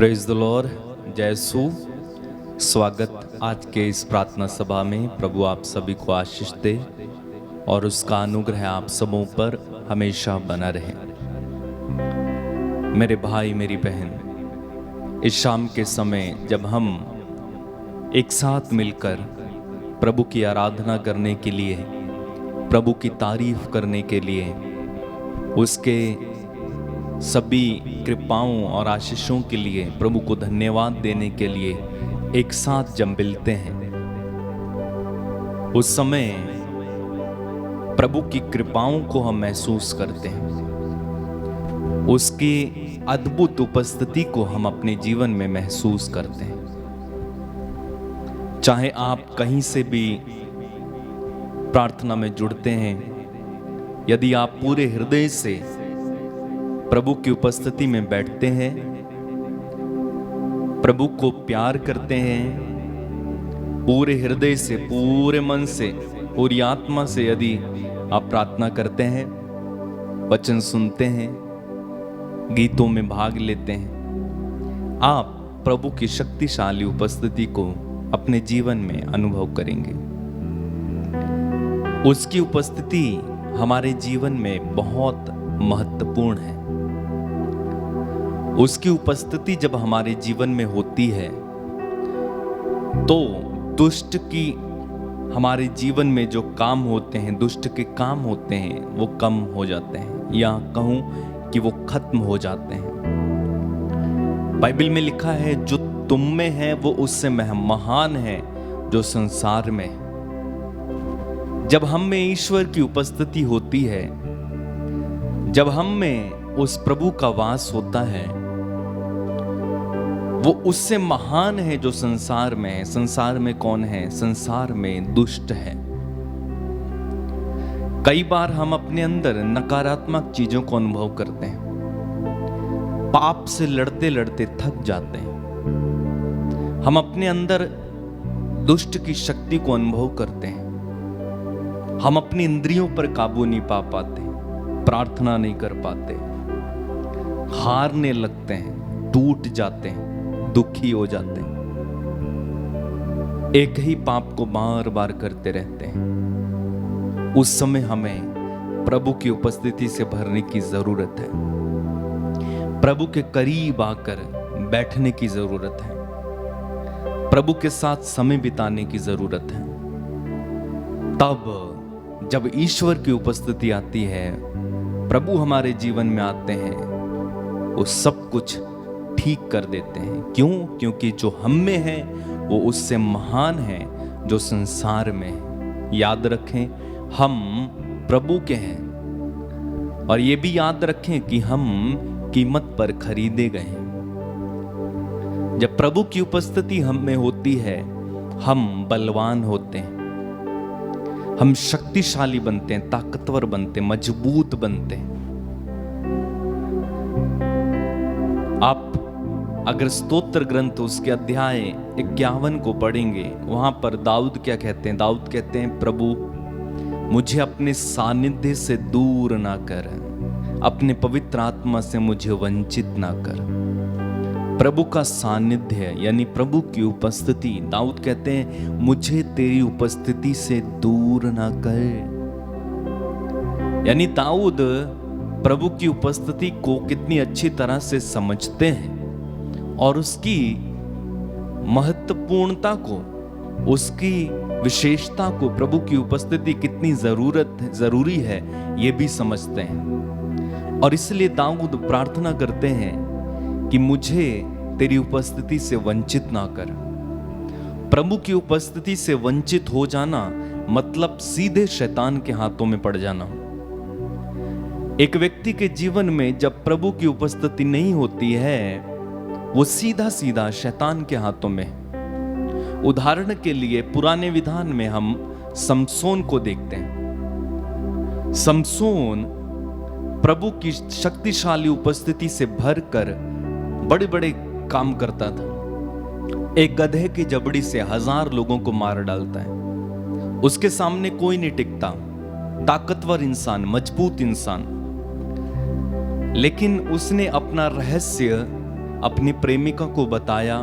Praise the Lord. जय यीशु। स्वागत आज के इस प्रार्थना सभा में। प्रभु आप सभी को आशीष दे और उसका अनुग्रह आप सबों पर हमेशा बना रहे। मेरे भाई मेरी बहन, इस शाम के समय जब हम एक साथ मिलकर प्रभु की आराधना करने के लिए, प्रभु की तारीफ करने के लिए, उसके सभी कृपाओं और आशीषों के लिए प्रभु को धन्यवाद देने के लिए एक साथ जब मिलते हैं, उस समय प्रभु की कृपाओं को हम महसूस करते हैं, उसकी अद्भुत उपस्थिति को हम अपने जीवन में महसूस करते हैं। चाहे आप कहीं से भी प्रार्थना में जुड़ते हैं, यदि आप पूरे हृदय से प्रभु की उपस्थिति में बैठते हैं, प्रभु को प्यार करते हैं, पूरे हृदय से, पूरे मन से, पूरी आत्मा से यदि आप प्रार्थना करते हैं, वचन सुनते हैं, गीतों में भाग लेते हैं, आप प्रभु की शक्तिशाली उपस्थिति को अपने जीवन में अनुभव करेंगे। उसकी उपस्थिति हमारे जीवन में बहुत महत्वपूर्ण है। उसकी उपस्थिति जब हमारे जीवन में होती है तो दुष्ट की हमारे जीवन में जो काम होते हैं, दुष्ट के काम होते हैं, वो कम हो जाते हैं, या कहूं कि वो खत्म हो जाते हैं। बाइबल में लिखा है, जो तुम में है वो उससे महान है जो संसार में है। जब हम में ईश्वर की उपस्थिति होती है, जब हम में उस प्रभु का वास होता है, वो उससे महान है जो संसार में है। संसार में कौन है? संसार में दुष्ट है। कई बार हम अपने अंदर नकारात्मक चीजों को अनुभव करते हैं, पाप से लड़ते लड़ते थक जाते हैं। हम अपने अंदर दुष्ट की शक्ति को अनुभव करते हैं। हम अपनी इंद्रियों पर काबू नहीं पा पाते, प्रार्थना नहीं कर पाते, हारने लगते हैं, टूट जाते हैं, दुखी हो जाते हैं, एक ही पाप को बार बार करते रहते हैं। उस समय हमें प्रभु की उपस्थिति से भरने की जरूरत है। प्रभु के करीब आकर बैठने की जरूरत है। प्रभु के साथ समय बिताने की जरूरत है। तब जब ईश्वर की उपस्थिति आती है, प्रभु हमारे जीवन में आते हैं, वो सब कुछ ठीक कर देते हैं। क्यों? क्योंकि जो हम में है वो उससे महान है जो संसार में है। याद रखें, हम प्रभु के हैं, और ये भी याद रखें कि हम कीमत पर खरीदे गए हैं। जब प्रभु की उपस्थिति हम में होती है, हम बलवान होते हैं, हम शक्तिशाली बनते हैं, ताकतवर बनते हैं, मजबूत बनते हैं। आप अगर स्तोत्र ग्रंथ उसके अध्याय 51 को पढ़ेंगे, वहां पर दाऊद क्या कहते हैं? दाऊद कहते हैं, प्रभु मुझे अपने सानिध्य से दूर ना कर, अपने पवित्र आत्मा से मुझे वंचित ना कर। प्रभु का सानिध्य यानी प्रभु की उपस्थिति, दाऊद कहते हैं, मुझे तेरी उपस्थिति से दूर ना कर। यानी दाऊद प्रभु की उपस्थिति को कितनी अच्छी तरह से समझते हैं और उसकी महत्वपूर्णता को, उसकी विशेषता को, प्रभु की उपस्थिति कितनी जरूरी है, ये भी समझते हैं। और इसलिए दाऊद प्रार्थना करते हैं कि मुझे तेरी उपस्थिति से वंचित ना कर। प्रभु की उपस्थिति से वंचित हो जाना मतलब सीधे शैतान के हाथों में पड़ जाना। एक व्यक्ति के जीवन में जब प्रभु की उपस्थिति नहीं होती है, वो सीधा सीधा शैतान के हाथों में। उदाहरण के लिए पुराने विधान में हम समसोन को देखते हैं। समसोन प्रभु की शक्तिशाली उपस्थिति से भरकर बड़े बड़े काम करता था। एक गधे की जबड़ी से 1000 लोगों को मार डालता है। उसके सामने कोई नहीं टिकता, ताकतवर इंसान, मजबूत इंसान। लेकिन उसने अपना रहस्य अपनी प्रेमिका को बताया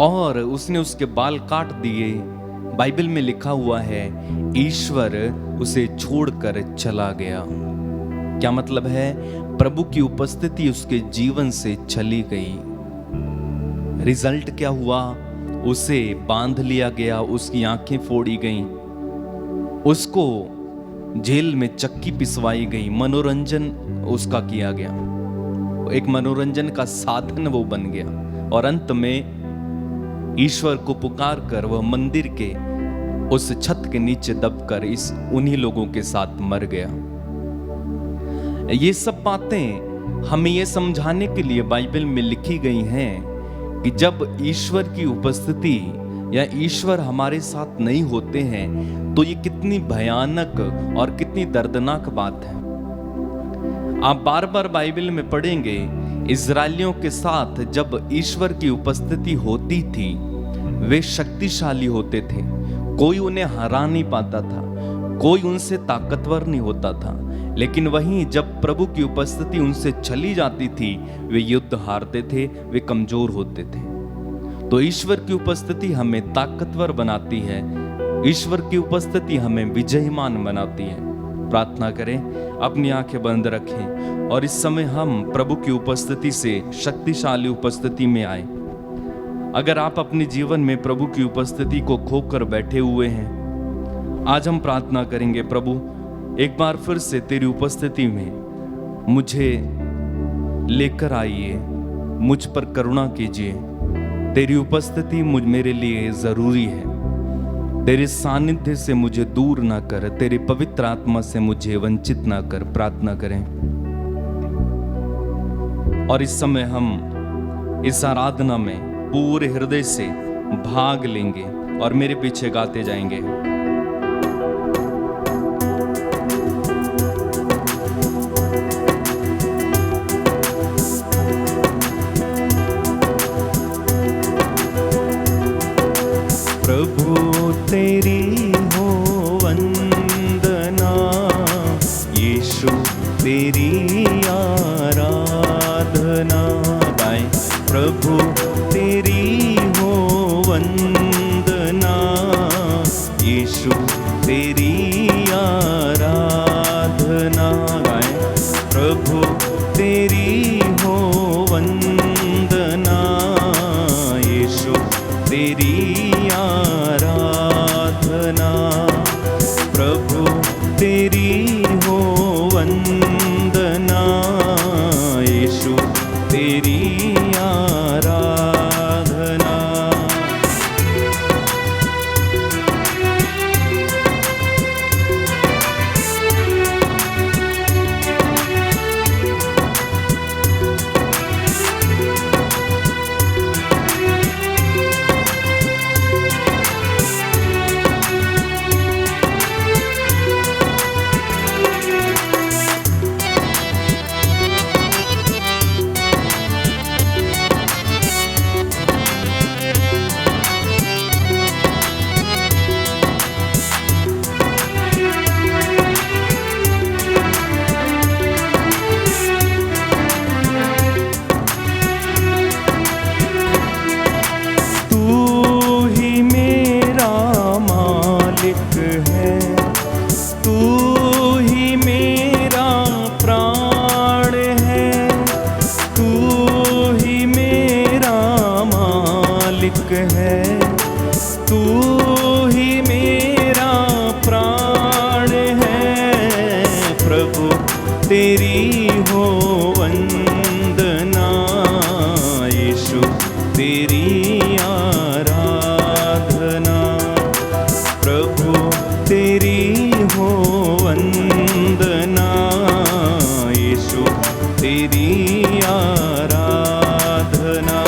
और उसने उसके बाल काट दिए। बाइबल में लिखा हुआ है ईश्वर उसे छोड़कर चला गया। क्या मतलब है? प्रभु की उपस्थिति उसके जीवन से चली गई। रिजल्ट क्या हुआ? उसे बांध लिया गया, उसकी आंखें फोड़ी गईं, उसको जेल में चक्की पिसवाई गई, मनोरंजन उसका किया गया, एक मनोरंजन का साधन वो बन गया। और अंत में ईश्वर को पुकार कर वह मंदिर के उस छत के नीचे दबकर उन्हीं लोगों के साथ मर गया। ये सब बातें हमें ये समझाने के लिए बाइबल में लिखी गई हैं कि जब ईश्वर की उपस्थिति या ईश्वर हमारे साथ नहीं होते हैं तो ये कितनी भयानक और कितनी दर्दनाक बात है। आप बार बार बाइबल में पढ़ेंगे, इजरायलियों के साथ जब ईश्वर की उपस्थिति होती थी वे शक्तिशाली होते थे, कोई उन्हें हरा नहीं पाता था, कोई उनसे ताकतवर नहीं होता था। लेकिन वहीं जब प्रभु की उपस्थिति उनसे चली जाती थी वे युद्ध हारते थे, वे कमजोर होते थे। तो ईश्वर की उपस्थिति हमें ताकतवर बनाती है, ईश्वर की उपस्थिति हमें विजयमान बनाती है। प्रार्थना करें, अपनी आंखें बंद रखें और इस समय हम प्रभु की उपस्थिति से शक्तिशाली उपस्थिति में आए। अगर आप अपने जीवन में प्रभु की उपस्थिति को खोकर बैठे हुए हैं, आज हम प्रार्थना करेंगे, प्रभु एक बार फिर से तेरी उपस्थिति में मुझे लेकर आइए, मुझ पर करुणा कीजिए। तेरी उपस्थिति मेरे लिए जरूरी है। तेरे सानिध्य से मुझे दूर ना कर, तेरे पवित्र आत्मा से मुझे वंचित ना कर। प्रार्थना करें और इस समय हम इस आराधना में पूरे हृदय से भाग लेंगे और मेरे पीछे गाते जाएंगे। प्रभु तेरी हो वंदना, यीशु तेरी आराधना। गाएं, प्रभु तेरी हो वंदना, यीशु तेरी आराधना। गाएं, प्रभु तेरी हो वंदना, यीशु तेरी आराधना। प्रभु तेरी हो वंदना, यीशु तेरी आराधना। है, तू ही मेरा प्राण है। प्रभु तेरी हो वंदना, यीशु तेरी आराधना। प्रभु तेरी हो वंदना, यीशु तेरी आराधना।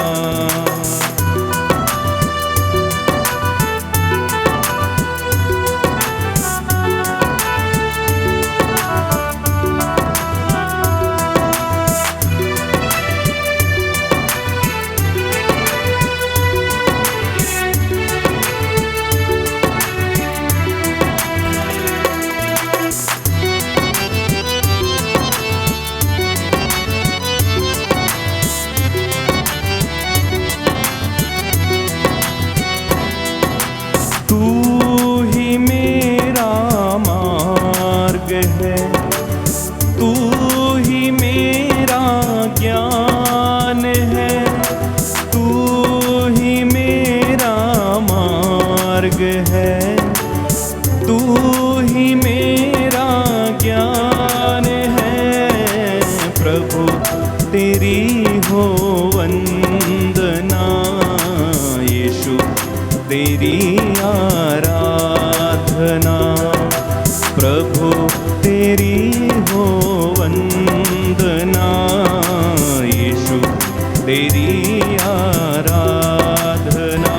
आराधना।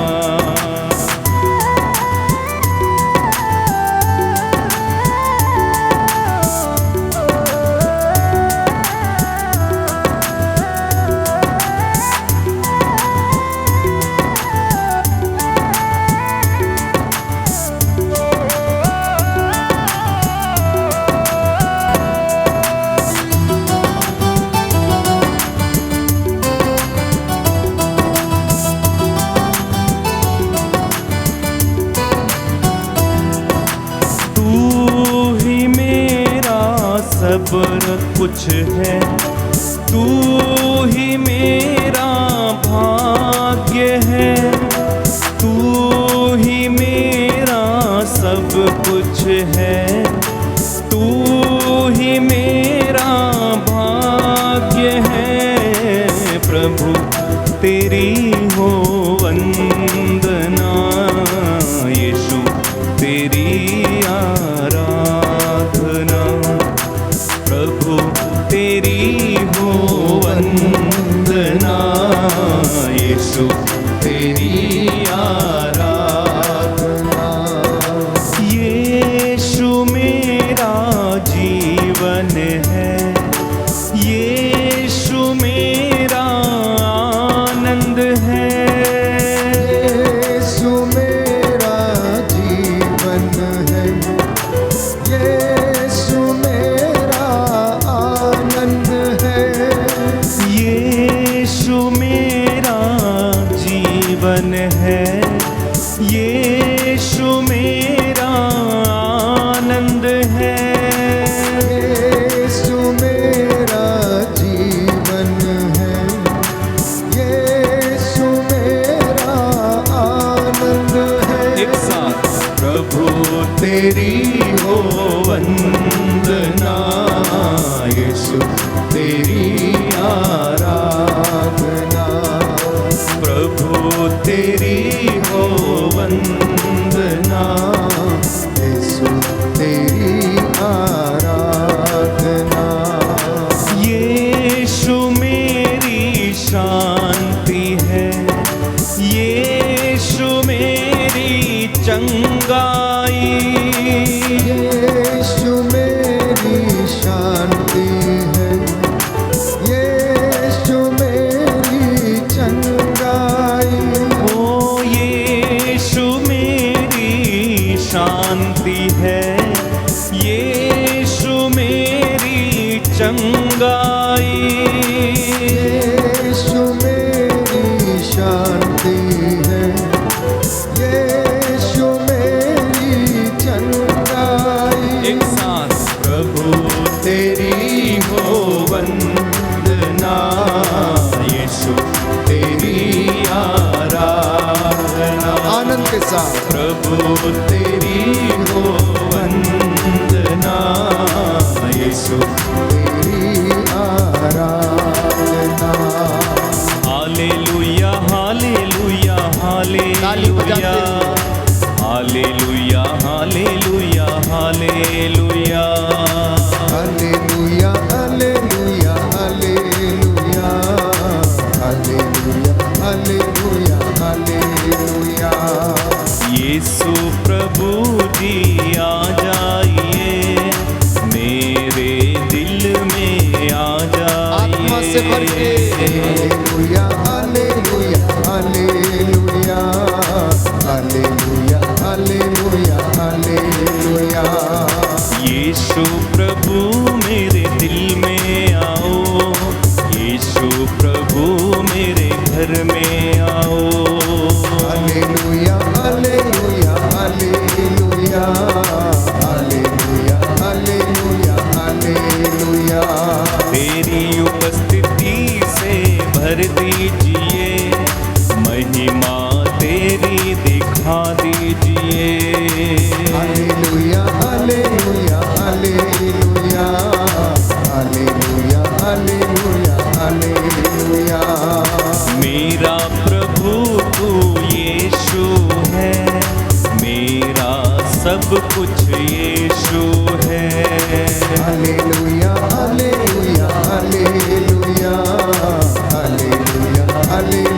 सब कुछ है, तू ही मेरा भाग्य है, तू ही मेरा सब कुछ है, तू ही मेरा भाग्य है। प्रभु तेरी हो वंदना, यीशु तेरी आराधना। प्रभु तेरी हो वंदना, यीशु तेरी आराधना। यीशु मेरा जीवन है, यीशु मेरा आनंद है, यीशु मेरा जीवन है, यीशु मेरा आनंद है, यीशु मेरा जीवन है, यीशु मेरा आनंद है। यीशु मेरा जीवन है, यीशु मेरा आनंद है। एक साथ प्रभु तेरी हो वंदना, यीशु तेरी आराधना। प्रभु तेरी हो वंदना, यीशु तेरी आराधना। यीशु मेरी शांति है, यीशु मेरी चंगाई, यीशु मेरी शांति है, यीशु मेरी चंगाई। ओ यीशु मेरी शांति है, यीशु मेरी चंगाई। यीशु मेरी शांति है, यीशु मेरी चंगाई। एक साथ प्रभु तेरी हो वंदना, यीशु तेरी आराधना। आनंद के साथ प्रभु तेरी हो वंदना, यीशु तेरी आराधना। हालेलुया हालेलुया ताली बजाते hallelujah, hallelujah hallelujah hallelujah. Hallelujah hallelujah hallelujah hallelujah hallelujah hallelujah. Yeshu प्रभु जी आ जाइए, मेरे दिल में आ आत्मा से भर के जाइए। Hallelujah hallelujah hallelujah hallelujah hallelujah hallelujah. Yeshu प्रभु मेरे दिल में आओ, यीशु प्रभु मेरे घर में आओ। Hallelujah hallelujah hallelujah hallelujah hallelujah hallelujah. तेरी उपस्थिति से भर दीजिए, महिमा तेरी दिखा दीजिए। Hallelujah hallelujah hallelujah hallelujah hallelujah hallelujah. मेरा प्रभु तू यीशु है, मेरा सब कुछ यीशु है। Hallelujah hallelujah hallelujah hallelujah hallelujah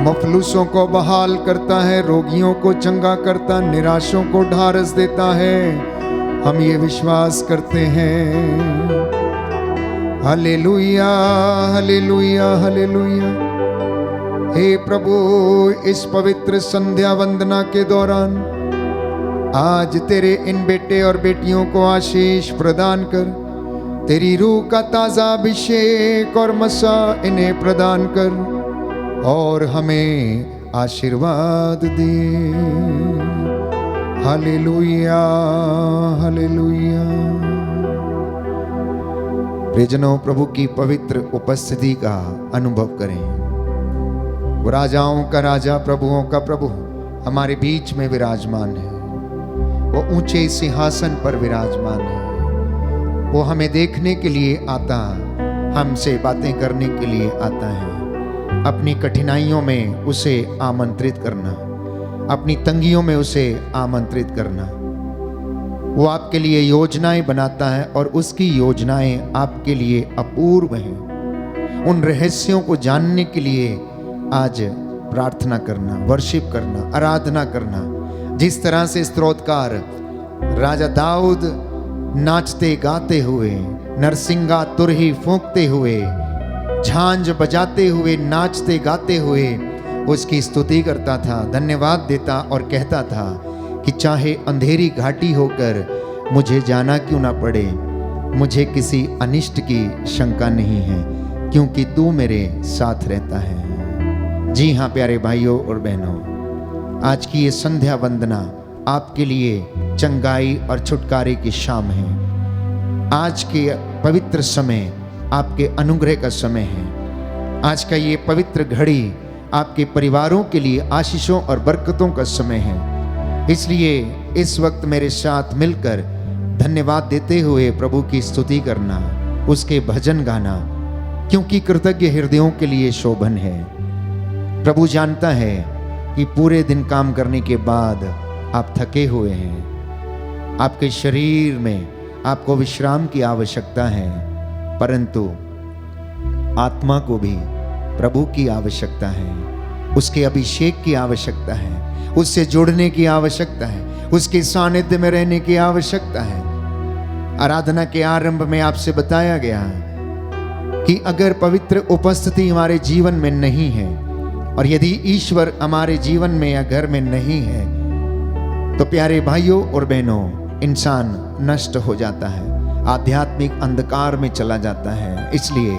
मफलूसों को बहाल करता है, रोगियों को चंगा करता, निराशों को ढारस देता है। हम ये विश्वास करते हैं। Hallelujah, hallelujah, hallelujah. हे प्रभु, इस पवित्र संध्या वंदना के दौरान आज तेरे इन बेटे और बेटियों को आशीष प्रदान कर, तेरी रूह का ताजा अभिषेक और मसा इन्हें प्रदान कर और हमें आशीर्वाद दे। Hallelujah, hallelujah. प्रियजनों, प्रभु की पवित्र उपस्थिति का अनुभव करें। वो राजाओं का राजा, प्रभुओं का प्रभु हमारे बीच में विराजमान है। वो ऊंचे सिंहासन पर विराजमान है। वो हमें देखने के लिए आता, हमसे बातें करने के लिए आता है। अपनी कठिनाइयों में उसे आमंत्रित करना, अपनी तंगियों में उसे आमंत्रित करना। वो आपके लिए योजनाएं बनाता है और उसकी योजनाएं आपके लिए अपूर्व हैं। उन रहस्यों को जानने के लिए आज प्रार्थना करना, वर्शिप करना, आराधना करना। जिस तरह से स्तोत्रकार राजा दाऊद नाचते गाते हुए, नरसिंगा तुरही फूंकते हुए, झांझ बजाते हुए, नाचते गाते हुए उसकी स्तुति करता था, धन्यवाद देता और कहता था कि चाहे अंधेरी घाटी होकर मुझे जाना क्यों ना पड़े, मुझे किसी अनिष्ट की शंका नहीं है, क्योंकि तू मेरे साथ रहता है। जी हाँ प्यारे भाइयों और बहनों, आज की ये संध्या वंदना आपके लिए चंगाई और छुटकारे की शाम है। आज के पवित्र समय आपके अनुग्रह का समय है। आज का ये पवित्र घड़ी आपके परिवारों के लिए आशीषों और बरकतों का समय है। इसलिए इस वक्त मेरे साथ मिलकर धन्यवाद देते हुए प्रभु की स्तुति करना, उसके भजन गाना, क्योंकि कृतज्ञ हृदयों के लिए शोभन है। प्रभु जानता है कि पूरे दिन काम करने के बाद आप थके हुए हैं, आपके शरीर में आपको विश्राम की आवश्यकता है, परंतु आत्मा को भी प्रभु की आवश्यकता है, उसके अभिषेक की आवश्यकता है, उससे जुड़ने की आवश्यकता है, उसके सानिध्य में रहने की आवश्यकता है। आराधना के आरंभ में आपसे बताया गया कि अगर पवित्र उपस्थिति हमारे जीवन में नहीं है और यदि ईश्वर हमारे जीवन में या घर में नहीं है तो प्यारे भाइयों और बहनों, इंसान नष्ट हो जाता है, आध्यात्मिक अंधकार में चला जाता है। इसलिए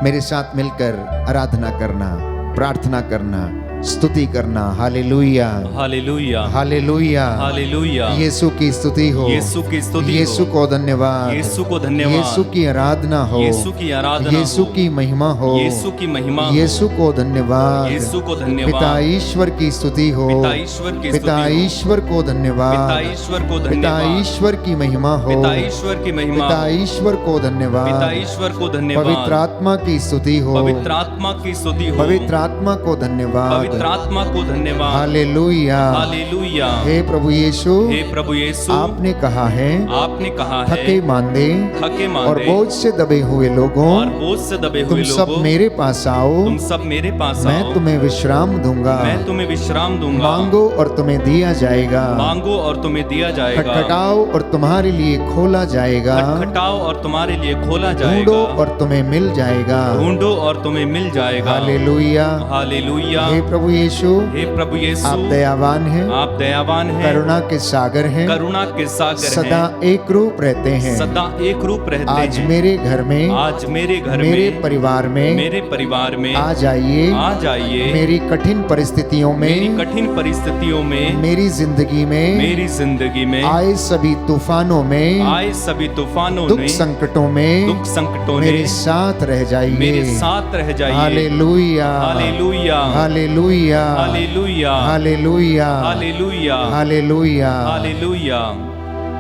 मेरे साथ मिलकर आराधना करना, प्रार्थना करना, स्तुति करना। Hallelujah, hallelujah, hallelujah, hallelujah. Yeshu की स्तुति हो, यीशु की स्तुति हो, यीशु को धन्यवाद, यीशु को धन्यवाद, यीशु की आराधना हो, यीशु की आराधना यीशु हो, की महिमा हो, यीशु की महिमा हो, यीशु को धन्यवाद, यीशु को धन्यवाद। पिता ईश्वर की स्तुति हो, पिता ईश्वर की स्तुति पिता हो, ईश्वर को धन्यवाद, पिता ईश्वर को पिता धन्यवाद, ईश्वर की महिमा हो, पिता ईश्वर की महिमा पिता हो, ईश्वर को धन्यवाद, पिता ईश्वर को धन्यवाद, पवित्र आत्मा की स्तुति हो, पवित्र आत्मा की स्तुति हो, पवित्र आत्मा को धन्यवाद, पवित्र आत्मा को धन्यवाद। Hallelujah, hallelujah. हे प्रभु यीशु, हे प्रभु यीशु, आपने कहा है, आपने कहा है, थके मांदे थके और मांदे बोझ से दबे हुए लोगों, और बोझ से दबे तुम हुए सब लोगों, मेरे पास आओ, तुम सब मेरे पास मैं आओ, तुम्हें विश्राम दूंगा। मैं तुम्हें विश्राम दूंगा। मांगो और तुम्हें दिया जाएगा, मांगो और तुम्हें दिया जाएगा। खटखटाओ और तुम्हारे लिए खोला जाएगा, खटखटाओ और तुम्हारे लिए खोला ढूंढो जाएगा, और तुम्हें मिल जाएगा। ढूंढो और तुम्हें मिल जाएगा। Hallelujah, hallelujah. हे प्रभु यीशु, हे प्रभु यीशु, आप दयावान हैं, आप दयावान हैं, करुणा के सागर हैं, करुणा के सागर सदा हैं, एक रूप रहते हैं। सदा एक रूप रहते आज हैं। मेरे घर में, आज मेरे घर मेरे में, परिवार में, मेरे परिवार में आ जाइए, आ जाइए। मेरी कठिन परिस्थितियों मेरी में, कठिन परिस्थितियों में, मेरी जिंदगी में, मेरी जिंदगी में आए सभी तूफानों में, आए सभी तूफानों दुख में, संकटों में, दुख संकटों मेरे में साथ रह जाइए, मेरे साथ रह जाइए। Hallelujah, hallelujah, hallelujah, hallelujah, hallelujah, hallelujah, hallelujah. Hallelujah.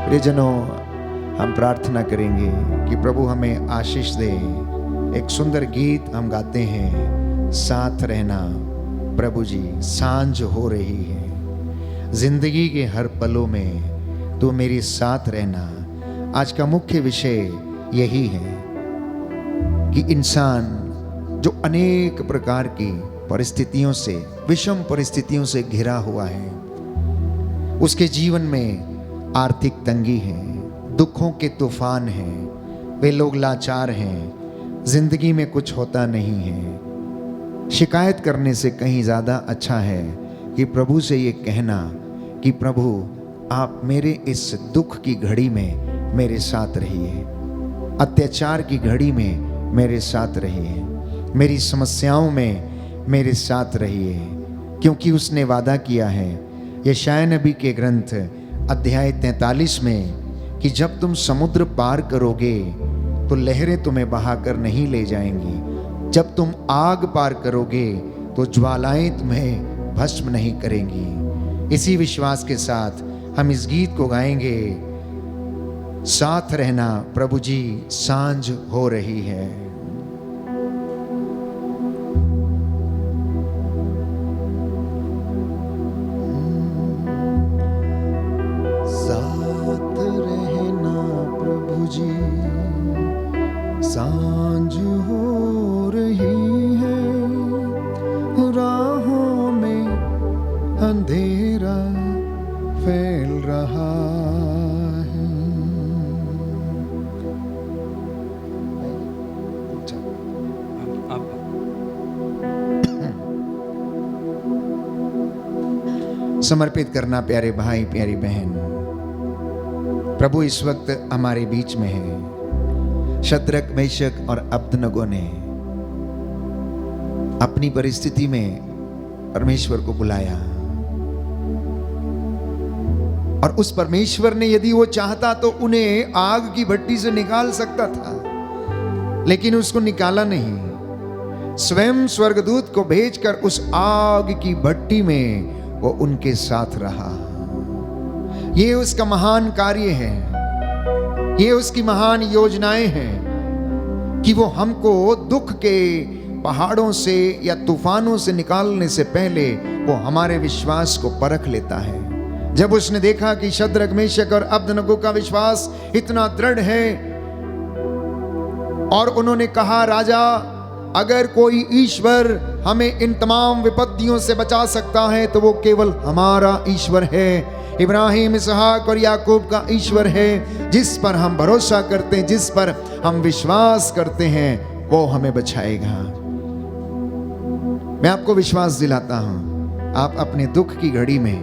प्रियजनों, हम प्रार्थना करेंगे कि प्रभु हमें आशीष दे। एक सुंदर गीत हम गाते हैं, साथ रहना प्रभु जी। सांझ हो रही है, जिंदगी के हर पलों में तू मेरे साथ रहना। आज का मुख्य विषय यही है कि इंसान जो अनेक प्रकार की परिस्थितियों से, विषम परिस्थितियों से घिरा हुआ है। उसके जीवन में आर्थिक तंगी है, दुखों के तूफान हैं, वे लोग लाचार हैं, जिंदगी में कुछ होता नहीं है। शिकायत करने से कहीं ज़्यादा अच्छा है कि प्रभु से ये कहना कि प्रभु आप मेरे इस दुख की घड़ी में मेरे साथ रहिए, अत्याचार की घड़ी में मेरे साथ रहिए, मेरी समस्याओं में मेरे साथ रहिए, क्योंकि उसने वादा किया है यशायाह नबी के ग्रंथ अध्याय 43 में कि जब तुम समुद्र पार करोगे तो लहरें तुम्हें बहाकर नहीं ले जाएंगी, जब तुम आग पार करोगे तो ज्वालाएं तुम्हें भस्म नहीं करेंगी। इसी विश्वास के साथ हम इस गीत को गाएंगे, साथ रहना प्रभु जी सांझ हो रही है। साथ रहना प्रभु जी सांझ हो रही है, राहों में अंधेरा फैल रहा है। समर्पित करना प्यारे भाई प्यारी बहन, प्रभु इस वक्त हमारे बीच में है। शद्रक मेशक और अबदनगो ने अपनी परिस्थिति में परमेश्वर को बुलाया और उस परमेश्वर ने यदि वो चाहता तो उन्हें आग की भट्टी से निकाल सकता था, लेकिन उसको निकाला नहीं। स्वयं स्वर्गदूत को भेजकर उस आग की भट्टी में वो उनके साथ रहा। ये उसका महान कार्य है, ये उसकी महान योजनाएं हैं कि वो हमको दुख के पहाड़ों से या तूफानों से निकालने से पहले वो हमारे विश्वास को परख लेता है। जब उसने देखा कि शद्रक मेशक और अबदनगो का विश्वास इतना दृढ़ है और उन्होंने कहा, राजा अगर कोई ईश्वर हमें इन तमाम विपत्तियों से बचा सकता है तो वो केवल हमारा ईश्वर है, इब्राहिम, इसहाक और याकूब का ईश्वर है, जिस पर हम भरोसा करते हैं, जिस पर हम विश्वास करते हैं, वो हमें बचाएगा। मैं आपको विश्वास दिलाता हूं, आप अपने दुख की घड़ी में,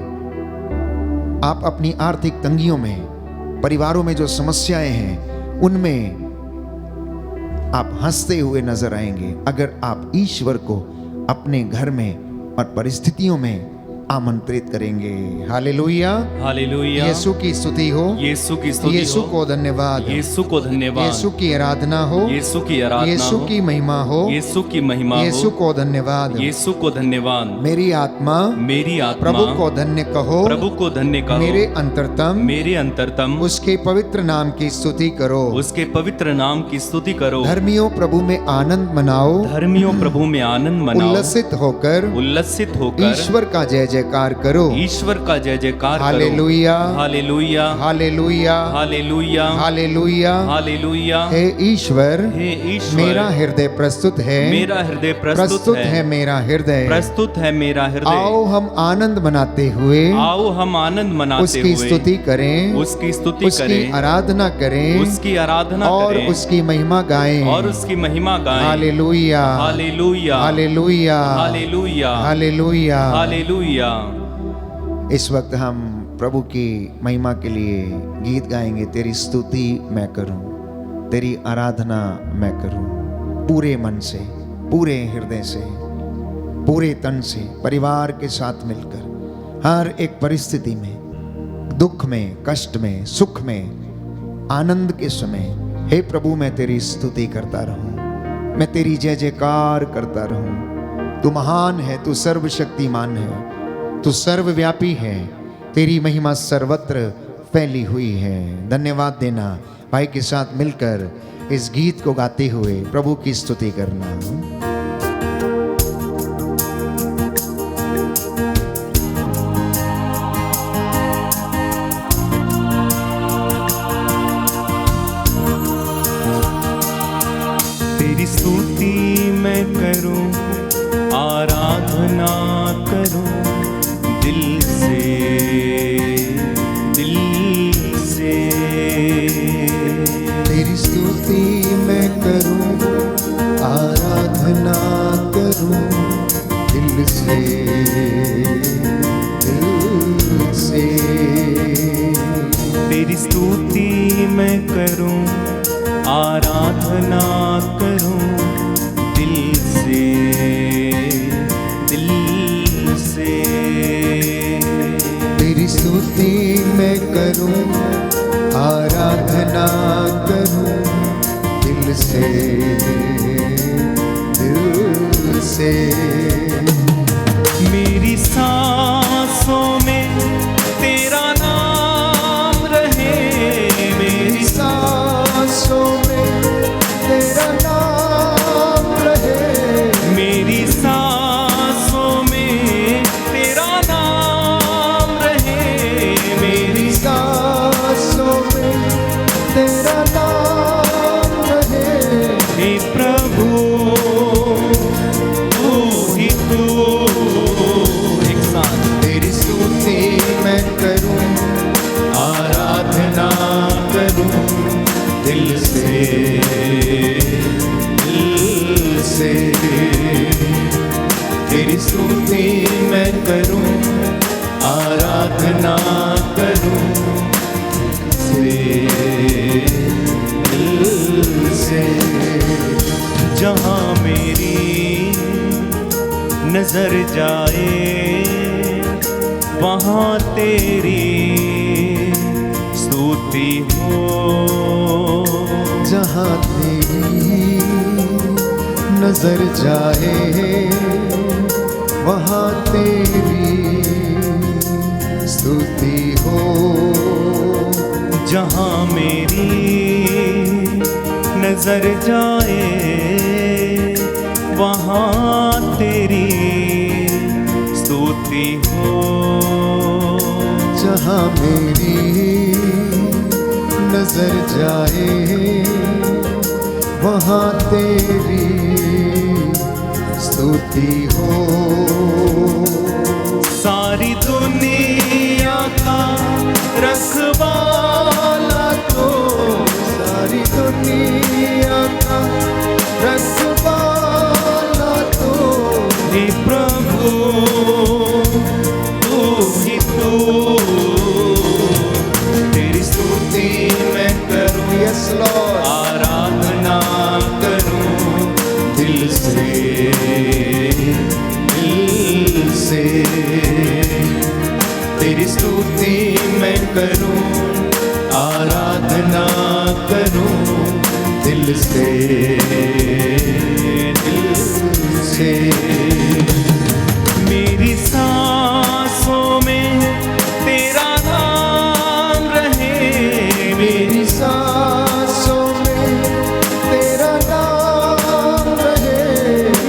आप अपनी आर्थिक तंगियों में, परिवारों में जो समस्याएं हैं उनमें आप हंसते हुए नजर आएंगे अगर आप ईश्वर को अपने घर में और परिस्थितियों में आमंत्रित करेंगे। Hallelujah, hallelujah. यीशु की स्तुति हो, यीशु की स्तुति यीशु हो, को धन्यवाद, यीशु को धन्यवाद, यीशु की आराधना हो, यीशु की आराधना यीशु हो, की महिमा हो, यीशु की महिमा यीशु हो, को धन्यवाद, यीशु को धन्यवाद। मेरी आत्मा मेरी आत्मा प्रभु को धन्य कहो, प्रभु को धन्य कहो, मेरे अंतरतम मेरे अंतरतम उसके पवित्र नाम की स्तुति करो, उसके पवित्र नाम की स्तुति करो। धर्मियों प्रभु में आनंद मनाओ, धर्मियों प्रभु में आनंद मनाओ, उल्लसित होकर ईश्वर का जय जयकार करो। ईश्वर का जय जयकार करो। Hallelujah, hallelujah, hallelujah, hallelujah, hallelujah, hallelujah. हे ईश्वर, हे ईश्वर, मेरा हृदय प्रस्तुत है, मेरा हृदय प्रस्तुत है मेरा हृदय, प्रस्तुत है मेरा हृदय। आओ हम आनंद मनाते हुए, आओ हम आनंद मनाते उसकी हुए स्तुति करें, उसकी स्तुति उसकी करें, आराधना करें, उसकी आराधना और करें, उसकी महिमा गाएं, और उसकी महिमा गाएं। Hallelujah, hallelujah, hallelujah, hallelujah, hallelujah, hallelujah. इस वक्त हम प्रभु की महिमा के लिए गीत गाएंगे। तेरी स्तुति मैं करूं, तेरी आराधना मैं करूं, पूरे मन से, पूरे हृदय से, पूरे तन से, परिवार के साथ मिलकर, हर एक परिस्थिति में, दुख में, कष्ट में, सुख में, आनंद के समय, हे प्रभु मैं तेरी स्तुति करता रहूं, मैं तेरी जय जयकार करता रहूं। तू महान है, तू सर्वशक्तिमान है, तू सर्वव्यापी है, तेरी महिमा सर्वत्र फैली हुई है। धन्यवाद देना, भाई के साथ मिलकर इस गीत को गाते हुए प्रभु की स्तुति करना। तेरी स्तुति मैं करूं, आराधना करूं दिल से, दिल से। तेरी स्तुति मैं करूं, आराधना करूं दिल से, दिल से। तेरी स्तुति मैं करूं, आराधना करूं दिल से, दिल से। तेरी स्तुति मैं करूं, आराधना करूं दिल से, दिल से। मेरी सांसों में तेरा नाम रहे, मेरी सांसों में तेरा नाम रहे, मेरी सांसों में तेरा नाम रहे, मेरी सांसों में तेरा नाम रहे। हे प्रभु तू ही तू। एक साथ तेरी स्तुति मैं करूं, आराधना करूं दिल से, दिल से। तेरी स्तुति मैं करूं, आराधना करूं से, दिल से। जहां मेरी नजर जाए वहां तेरी स्तुति हो, जहां तेरी नजर जाए वहां तेरी स्तुति हो। जहां मेरी नजर जाए वहां तेरी स्तुति हो। जहां मेरी नजर जाए वहां तेरी स्तुति हो। सारी दुनिया का रखवाला तो, सारी दुनिया का रखवाला तो हे प्रभु तू ही तू। तेरी स्तुति मैं करूं, यस लॉर्ड, आराधना करूं दिल से, दिल से। तेरी स्तुति मैं करूं, आराधना करूं दिल से, दिल से। मेरी सांसों में तेरा नाम रहे, मेरी सांसों में तेरा नाम रहे,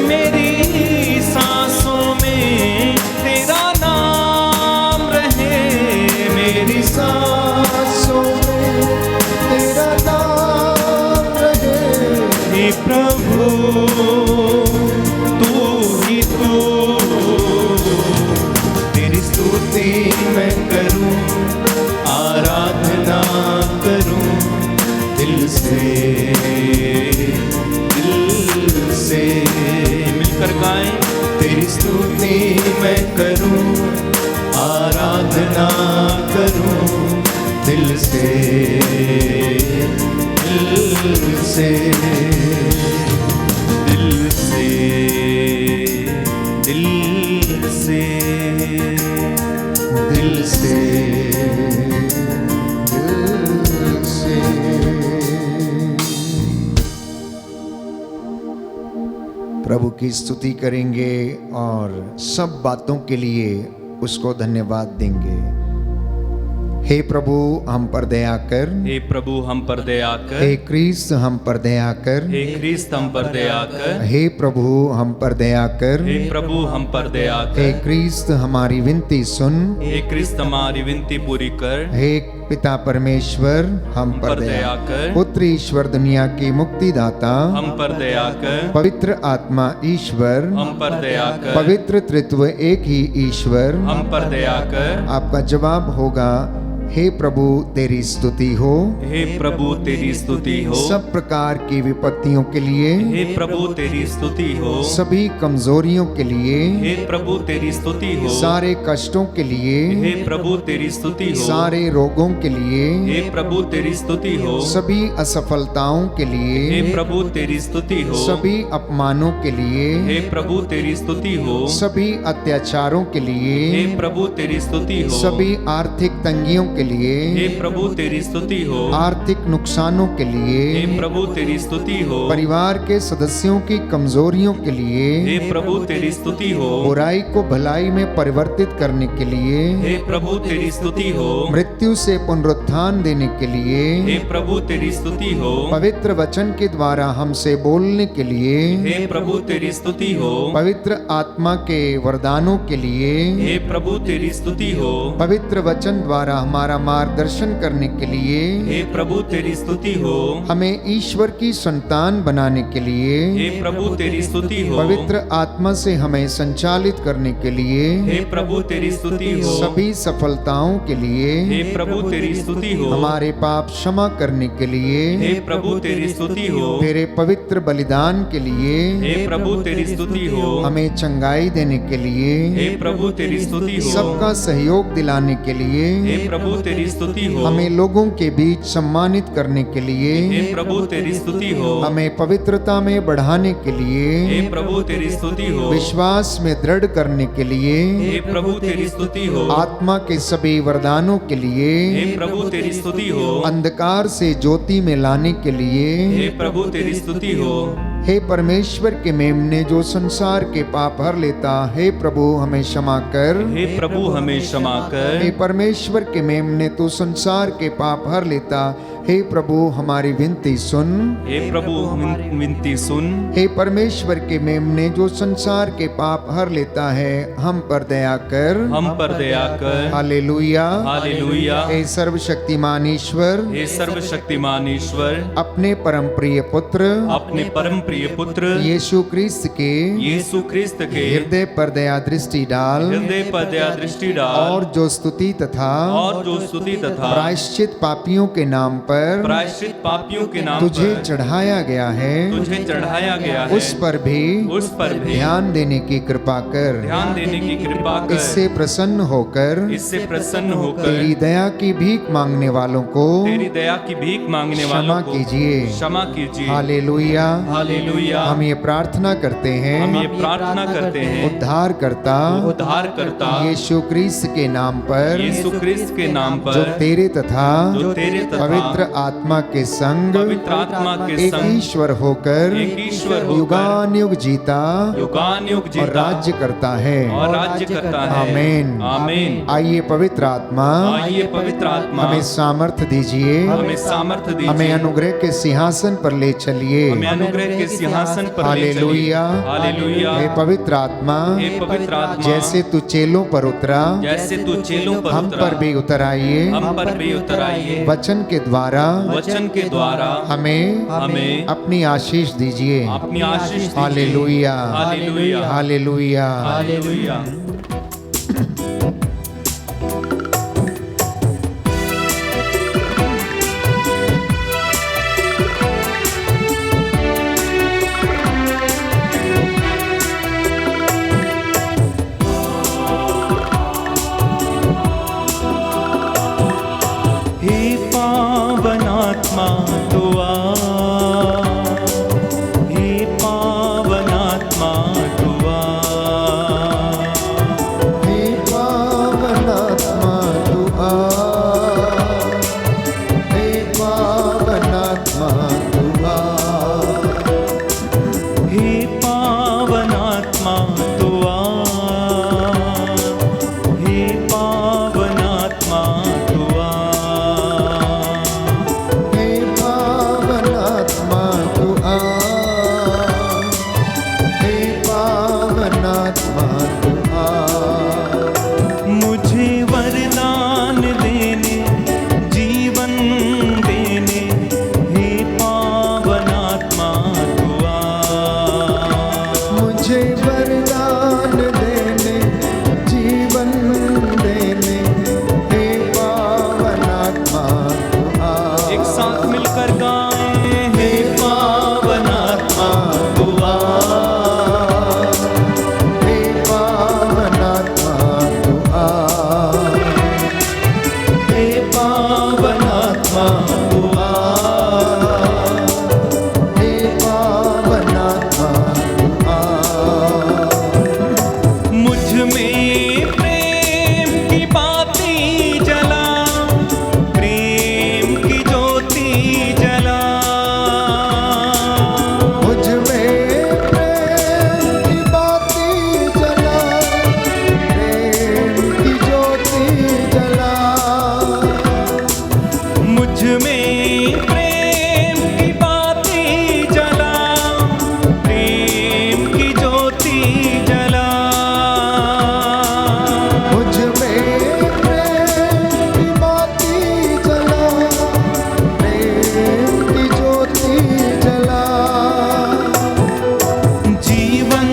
मेरी सांसों में तेरा नाम रहे, मेरी सांसों में तेरा नाम रहे। हे प्रभु तू ही तू। तेरी स्तुति मैं करूं, आराधना करूं दिल से, दिल से। मिलकर गाएं। तेरी स्तुति मैं करूं, आराधना करूं दिल से, दिल से, दिल से, दिल से, दिल से, दिल से। प्रभु की स्तुति करेंगे और सब बातों के लिए उसको धन्यवाद देंगे। हे प्रभु हम पर दया कर, हे प्रभु हम पर दया कर, हे क्रिस्त हम पर दया कर, हे ख्रिस्त हम पर दया कर, हे प्रभु हम पर दया कर, हे प्रभु हम पर दया हे कर, क्रिस्त हमारी विनती सुन, हे ख्रिस्त हमारी विनती पूरी कर, हे पिता परमेश्वर हम पर दया कर, पुत्र ईश्वर दुनिया की मुक्तिदाता हम पर दया कर, पवित्र आत्मा ईश्वर, हम पर दया कर, पवित्र त्रित्व एक ही ईश्वर, हम पर दया कर। आपका जवाब होगा, हे प्रभु तेरी स्तुति हो, हे प्रभु तेरी स्तुति हो, सब प्रकार की विपत्तियों के लिए, हे प्रभु तेरी स्तुति हो, सभी कमजोरियों के लिए, हे प्रभु तेरी स्तुति हो, सारे कष्टों के लिए, हे प्रभु तेरी स्तुति हो, सारे रोगों के लिए, हे प्रभु तेरी स्तुति हो, सभी असफलताओं के हे लिए, प्रभु तेरी स्तुति हो, सभी अपमानों के लिए, हे प्रभु तेरी स्तुति हो, सभी अत्याचारों के हे लिए, प्रभु तेरी स्तुति हो, सभी आर्थिक तंगियों के हे लिए, प्रभु तेरी स्तुति हो, आर्थिक नुकसानों के हे लिए, प्रभु तेरी स्तुति हो, परिवार के सदस्यों की कमजोरियों के हे लिए, प्रभु तेरी स्तुति हो, बुराई को भलाई में परिवर्तित करने के लिए, हे प्रभु तेरी स्तुति हो, मृत्यु से पुनरुत्थान देने के हे लिए, प्रभु तेरी स्तुति हो, पवित्र वचन के द्वारा हमसे बोलने के लिए, हे प्रभु तेरी स्तुति हो, पवित्र आत्मा के वरदानों के लिए, हे प्रभु तेरी स्तुति हो, पवित्र वचन द्वारा हमारा मार्गदर्शन करने के लिए, हे प्रभु तेरी स्तुति हो, हमें ईश्वर की संतान बनाने के लिए, हे प्रभु तेरी स्तुति हो, पवित्र आत्मा से हमें संचालित करने के लिए, हे प्रभु तेरी स्तुति हो, सभी सफलताओं के लिए, हे प्रभु तेरी स्तुति हो, हमारे पाप क्षमा करने के हे लिए, प्रभु तेरी स्तुति हो, तेरे पवित्र बलिदान के लिए, हे प्रभु तेरी स्तुति हो, हमें चंगाई देने के लिए, हे प्रभु तेरी स्तुति हो, सबका सहयोग दिलाने के लिए, हे प्रभु तेरी स्तुति हो, हमें लोगों के बीच सम्मानित करने के हे लिए, प्रभु तेरी स्तुति हो, हमें पवित्रता में बढ़ाने के हे लिए, प्रभु तेरी स्तुति हो, विश्वास में दृढ़ करने के लिए, हे प्रभु तेरी स्तुति हो, आत्मा के सभी वरदानों के लिए, हे प्रभु तेरी स्तुति हो, अंधकार से ज्योति में लाने के हे लिए, प्रभु तेरी स्तुति हो, हे परमेश्वर के मेमने जो संसार के पाप हर लेता, हे प्रभु हमें क्षमा कर, हे प्रभु हमें क्षमा कर, हे परमेश्वर के मेमने तू संसार के पाप हर लेता, हे प्रभु हमारी विनती सुन, हे प्रभु विनती सुन, हे परमेश्वर के मेमने जो संसार के पाप हर लेता है, हम पर दया कर, हम पर दया कर, हालेलुया। हालेलुया। हे सर्वशक्तिमान ईश्वर, हे सर्वशक्तिमान ईश्वर, अपने परम प्रिय पुत्र अपने परम प्रिय पुत्र यीशु क्रिस्त के यीशु क्रिस्त के हृदय पर दया दृष्टि डाल, हृदय पर दया दृष्टि डाल, और जो स्तुति तथा और जो स्तुति तथा प्रायश्चित पापियों के नाम पर प्रायश्चित पापियों के नाम तुझे पर चढ़ाया गया है, तुझे चढ़ाया गया है, उस पर भी ध्यान देने की कृपा कर, ध्यान देने की कृपा कर, इससे प्रसन्न होकर इससे प्रसन्न होकर तेरी दया की भीख मांगने वालों को तेरी दया की भीख मांगने क्षमा वालों को कीजिए। क्षमा कीजिए। हालेलुया। हालेलुया। हम ये प्रार्थना करते हम ये हैं प्रार्थना करते हैं उद्धार करता उद्धार करता यीशु क्रिस्त के नाम पर, यीशु क्रिस्त के नाम जो पर, तेरे तथा जो तेरे तथा पवित्र आत्मा के संग पवित्र आत्मा के एक संग ईश्वर होकर एक ईश्वर होकर युगान युग जीता युगान युग और जीता राज्य करता है। और राज्य करता है। आमीन। आमीन। आइए पवित्र आत्मा आइए पवित्र आत्मा हमें सामर्थ्य दीजिए, हमें सामर्थ्य दीजिए, हमें अनुग्रह के सिंहासन पर ले चलिए। हमें अनुग्रह के सिंहासन पर ले चलिए। हालेलुया। हालेलुया। हे पवित्र आत्मा, हे पवित्र आत्मा, जैसे तू चेलों पर उतरा, जैसे तू चेलों पर हम उतरा, पर भी उतर आइए। हम पर भी उतर आइए। वचन के द्वारा वचन के द्वारा हमें अपनी आशीष दीजिए। अपनी आशीष दीजिए। हालेलुया। हालेलुया। हालेलुया। हालेलुया। हे पावनात्मा तू आ, हे पावनात्मा तू आ, हे पावनात्मा तू आ, हे पावनात्मा तू आ, हे पावनात्मा तू आ, हे पावनात्मा तू आ, तू आ, हे पावन आत्मा तू आ। मुझ में प्रेम की बाती जला, प्रेम की ज्योति जला। मुझ में प्रेम की बाती जला, प्रेम की ज्योति जला। मुझ में प्रेम की बाती जला, प्रेम की ज्योति जला। मुझ में प्रेम की बाती जला, प्रेम की ज्योति जला। जीवन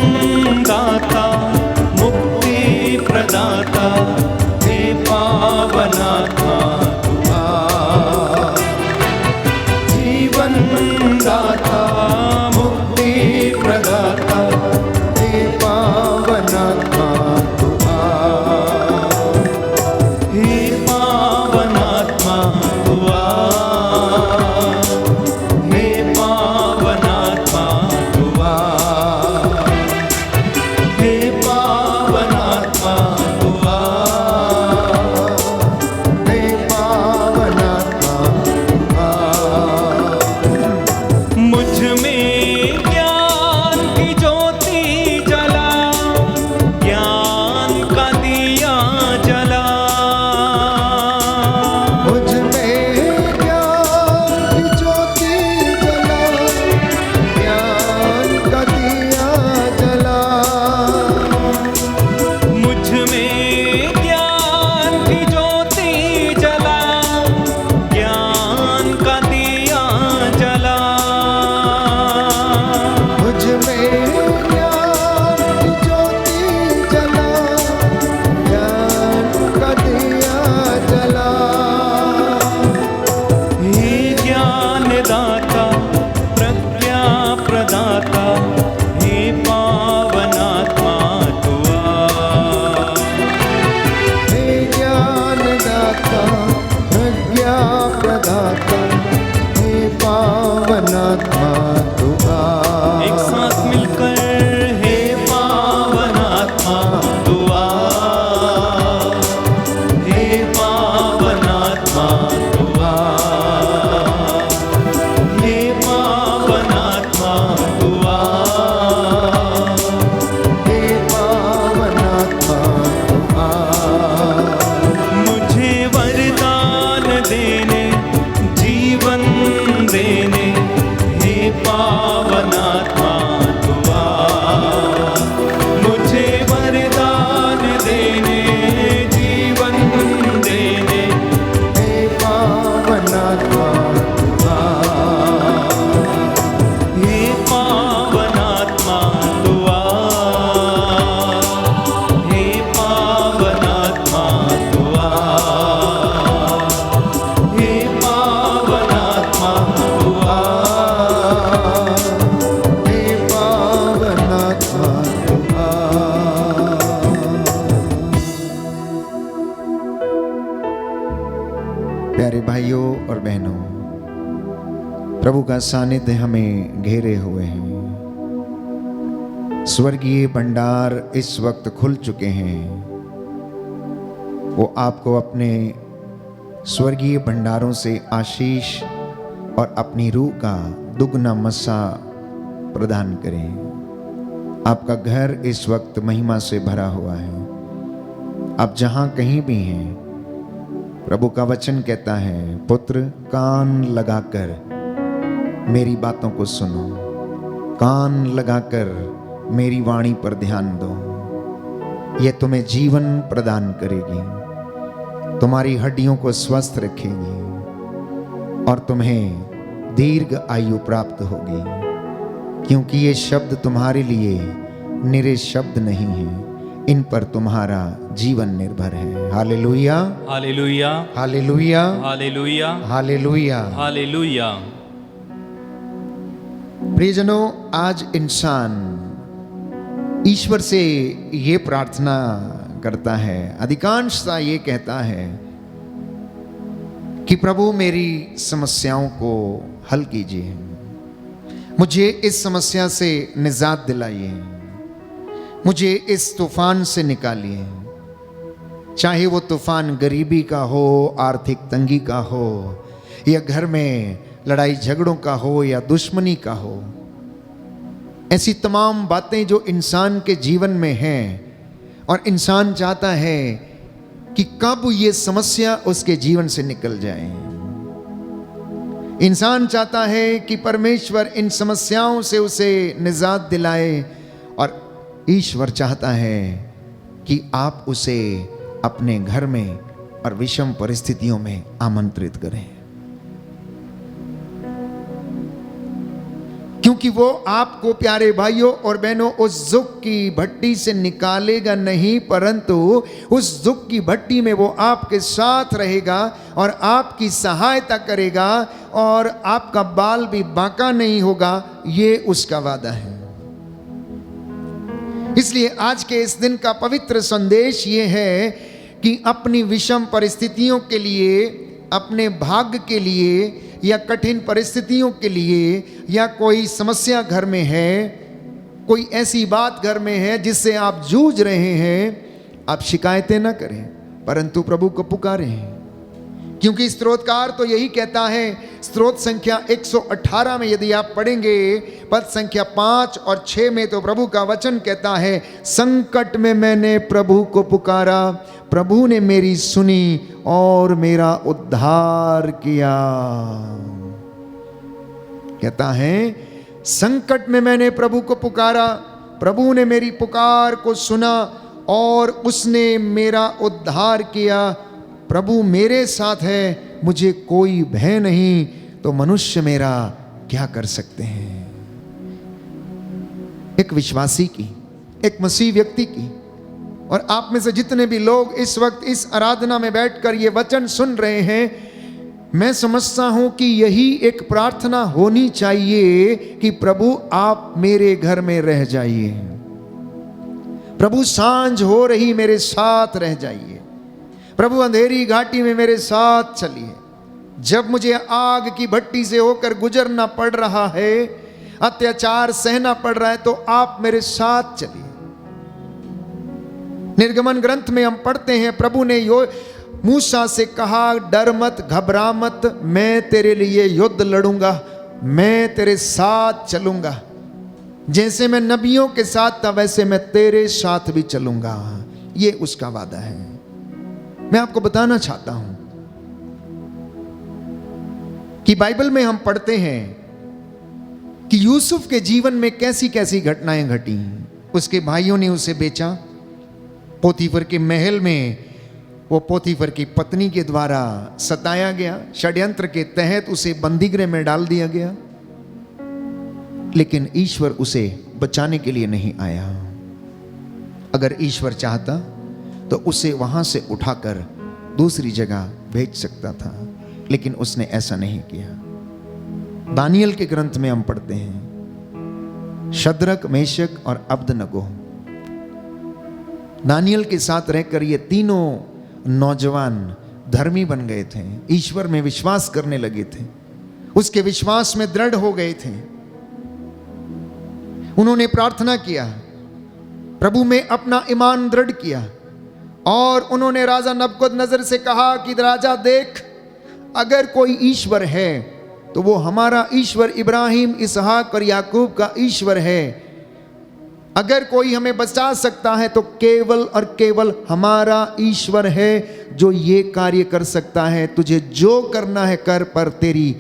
दाता मुक्ति प्रदाता हे पावन आत्मा तू आ। जीवन दाता मुक्ति प्रदाता हे पावन आत्मा तू आ। हे पावन आत्मा तू आ, हे पावन आत्मा तू आ, हे पावन आत्मा तू आ। हे पावन आत्मा तू आ। मुझ में ज्ञान की ज्योति जला, ज्ञान का दिया जला। मुझ में ज्ञान की ज्योति जला, ज्ञान का दिया जला। मुझ में ज्ञान की ज्योति जला, ज्ञान का दिया जला। मुझ में ज्ञान की ज्योति जला, ज्ञान का दिया जला। हे ज्ञान दाता प्रज्ञा प्रदाता हे पावन आत्मा तू आ। हे ज्ञान दाता प्रज्ञा प्रदाता हे पावन आत्मा तू आ। एक साथ मिलकर हे पावन आत्मा तू आ, हे पावन आत्मा तू आ, हे पावन आत्मा तू आ। हे पावन आत्मा तू आ। मुझे वरदान देने जीवन देने हे पावन आत्मा तू आ। मुझे वरदान देने जीवन देने हे पावन आत्मा तू आ। हे पावन आत्मा तू आ, हे पावन आत्मा तू आ, हे पावन आत्मा तू आ। हे पावन आत्मा तू आ। प्यारे भाइयों और बहनों, प्रभु का सानिध्य हमें घेरे हुए हैं। स्वर्गीय भंडार इस वक्त खुल चुके हैं। वो आपको अपने स्वर्गीय भंडारों से आशीष और अपनी रूह का दुगना मस्सा प्रदान करें। आपका घर इस वक्त महिमा से भरा हुआ है। आप जहां कहीं भी हैं, प्रभु का वचन कहता है, पुत्र कान लगाकर मेरी बातों को सुनो, कान लगाकर मेरी वाणी पर ध्यान दो। यह तुम्हें जीवन प्रदान करेगी, तुम्हारी हड्डियों को स्वस्थ रखेगी और तुम्हें दीर्घ आयु प्राप्त होगी, क्योंकि ये शब्द तुम्हारे लिए निरे शब्द नहीं हैं, इन पर तुम्हारा जीवन निर्भर है। Hallelujah, hallelujah, hallelujah, hallelujah, hallelujah. Hallelujah. प्रियजनों, आज इंसान ईश्वर से ये प्रार्थना करता है, अधिकांशतः ये कहता है कि प्रभु मेरी समस्याओं को हल कीजिए, मुझे इस समस्या से निजात दिलाइए, मुझे इस तूफान से निकालिए, चाहे वो तूफान गरीबी का हो, आर्थिक तंगी का हो, या घर में लड़ाई झगड़ों का हो, या दुश्मनी का हो। ऐसी तमाम बातें जो इंसान के जीवन में हैं और इंसान चाहता है कि कब ये समस्या उसके जीवन से निकल जाए। इंसान चाहता है कि परमेश्वर इन समस्याओं से उसे निजात दिलाए, और ईश्वर चाहता है कि आप उसे अपने घर में और विषम परिस्थितियों में आमंत्रित करें, क्योंकि वो आपको प्यारे भाइयों और बहनों उस दुख की भट्टी से निकालेगा नहीं, परंतु उस दुख की भट्टी में वो आपके साथ रहेगा और आपकी सहायता करेगा, और आपका बाल भी बांका नहीं होगा, ये उसका वादा है। इसलिए आज के इस दिन का पवित्र संदेश ये है कि अपनी विषम परिस्थितियों के लिए, अपने भाग्य के लिए, या कठिन परिस्थितियों के लिए, या कोई समस्या घर में है, कोई ऐसी बात घर में है जिससे आप जूझ रहे हैं, आप शिकायतें ना करें, परंतु प्रभु को पुकारें। क्योंकि स्तोत्रकार तो यही कहता है, स्तोत्र संख्या 118 में यदि आप पढ़ेंगे पद संख्या 5 और 6 में, तो प्रभु का वचन कहता है, संकट में मैंने प्रभु को पुकारा, प्रभु ने मेरी सुनी और मेरा उद्धार किया। कहता है, संकट में मैंने प्रभु को पुकारा, प्रभु ने मेरी पुकार को सुना और उसने मेरा उद्धार किया। प्रभु मेरे साथ है, मुझे कोई भय नहीं, तो मनुष्य मेरा क्या कर सकते हैं। एक विश्वासी की, एक मसीह व्यक्ति की, और आप में से जितने भी लोग इस वक्त इस आराधना में बैठकर ये वचन सुन रहे हैं, मैं समझता हूं कि यही एक प्रार्थना होनी चाहिए कि प्रभु आप मेरे घर में रह जाइए, प्रभु सांझ हो रही मेरे साथ रह जाइए, प्रभु अंधेरी घाटी में मेरे साथ चलिए। जब मुझे आग की भट्टी से होकर गुजरना पड़ रहा है, अत्याचार सहना पड़ रहा है, तो आप मेरे साथ चलिए। निर्गमन ग्रंथ में हम पढ़ते हैं, प्रभु ने मूसा से कहा, डर मत, घबरा मत, मैं तेरे लिए युद्ध लड़ूंगा, मैं तेरे साथ चलूंगा, जैसे मैं नबियों के साथ था वैसे मैं तेरे साथ भी चलूंगा। ये उसका वादा है। मैं आपको बताना चाहता हूं कि बाइबल में हम पढ़ते हैं कि यूसुफ के जीवन में कैसी कैसी घटनाएं घटी। उसके भाइयों ने उसे बेचा, पोतीफर के महल में वो पोतीफर की पत्नी के द्वारा सताया गया, षड्यंत्र के तहत उसे बंदीगृह में डाल दिया गया, लेकिन ईश्वर उसे बचाने के लिए नहीं आया। अगर ईश्वर चाहता तो उसे वहां से उठाकर दूसरी जगह भेज सकता था, लेकिन उसने ऐसा नहीं किया। दानियल के ग्रंथ में हम पढ़ते हैं, शद्रक, मेशक और अबदनगो दानियल के साथ रहकर ये तीनों नौजवान धर्मी बन गए थे, ईश्वर में विश्वास करने लगे थे, उसके विश्वास में दृढ़ हो गए थे। उन्होंने प्रार्थना किया, प्रभु में अपना ईमान दृढ़ किया, और उन्होंने राजा नबूकदनेस्सर से कहा कि राजा देख, अगर कोई ईश्वर है तो वो हमारा ईश्वर इब्राहिम, इसहाक और याकूब का ईश्वर है। अगर कोई हमें बचा सकता है तो केवल और केवल हमारा ईश्वर है जो ये कार्य कर सकता है। तुझे जो करना है कर, पर तेरी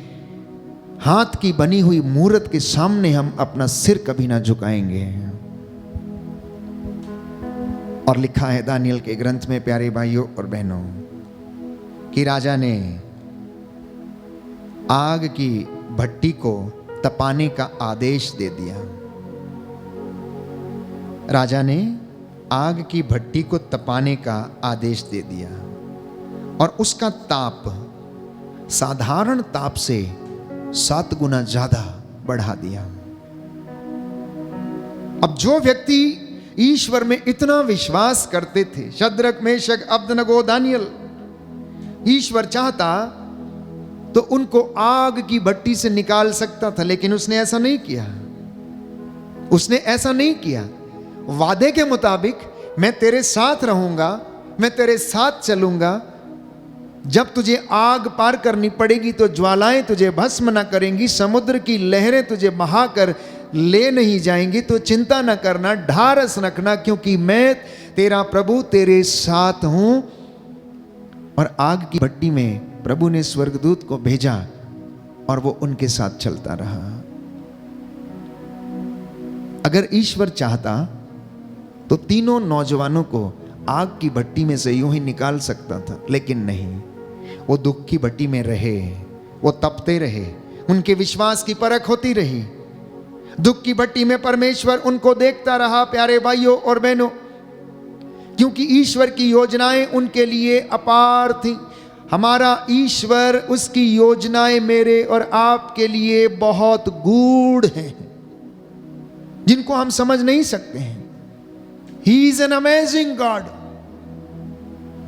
हाथ की बनी हुई मूर्त के सामने हम अपना सिर कभी ना झुकाएंगे। और लिखा है दानियल के ग्रंथ में, प्यारे भाइयों और बहनों, कि राजा ने आग की भट्टी को तपाने का आदेश दे दिया। राजा ने आग की भट्टी को तपाने का आदेश दे दिया, और उसका ताप साधारण ताप से 7 गुना ज्यादा बढ़ा दिया। अब जो व्यक्ति ईश्वर में इतना विश्वास करते थे, शद्रक, मेशक, अबदनगो, दानियल, ईश्वर चाहता तो उनको आग की भट्टी से निकाल सकता था, लेकिन उसने ऐसा नहीं किया। उसने ऐसा नहीं किया। वादे के मुताबिक मैं तेरे साथ रहूंगा, मैं तेरे साथ चलूंगा। जब तुझे आग पार करनी पड़ेगी तो ज्वालाएं तुझे भस्म न करेंगी, समुद्र की लहरें तुझे बहाकर ले नहीं जाएंगी, तो चिंता न करना, ढारस रखना, क्योंकि मैं तेरा प्रभु तेरे साथ हूं। और आग की भट्टी में प्रभु ने स्वर्गदूत को भेजा और वो उनके साथ चलता रहा। अगर ईश्वर चाहता तो तीनों नौजवानों को आग की भट्टी में से यूं ही निकाल सकता था, लेकिन नहीं। वो दुख की भट्टी में रहे, वो तपते रहे, उनके विश्वास की परख होती रही। दुख की भट्टी में परमेश्वर उनको देखता रहा। प्यारे भाइयों और बहनों, क्योंकि ईश्वर की योजनाएं उनके लिए अपार थी। हमारा ईश्वर, उसकी योजनाएं मेरे और आपके लिए बहुत गूढ़ हैं, जिनको हम समझ नहीं सकते हैं। He is an amazing God।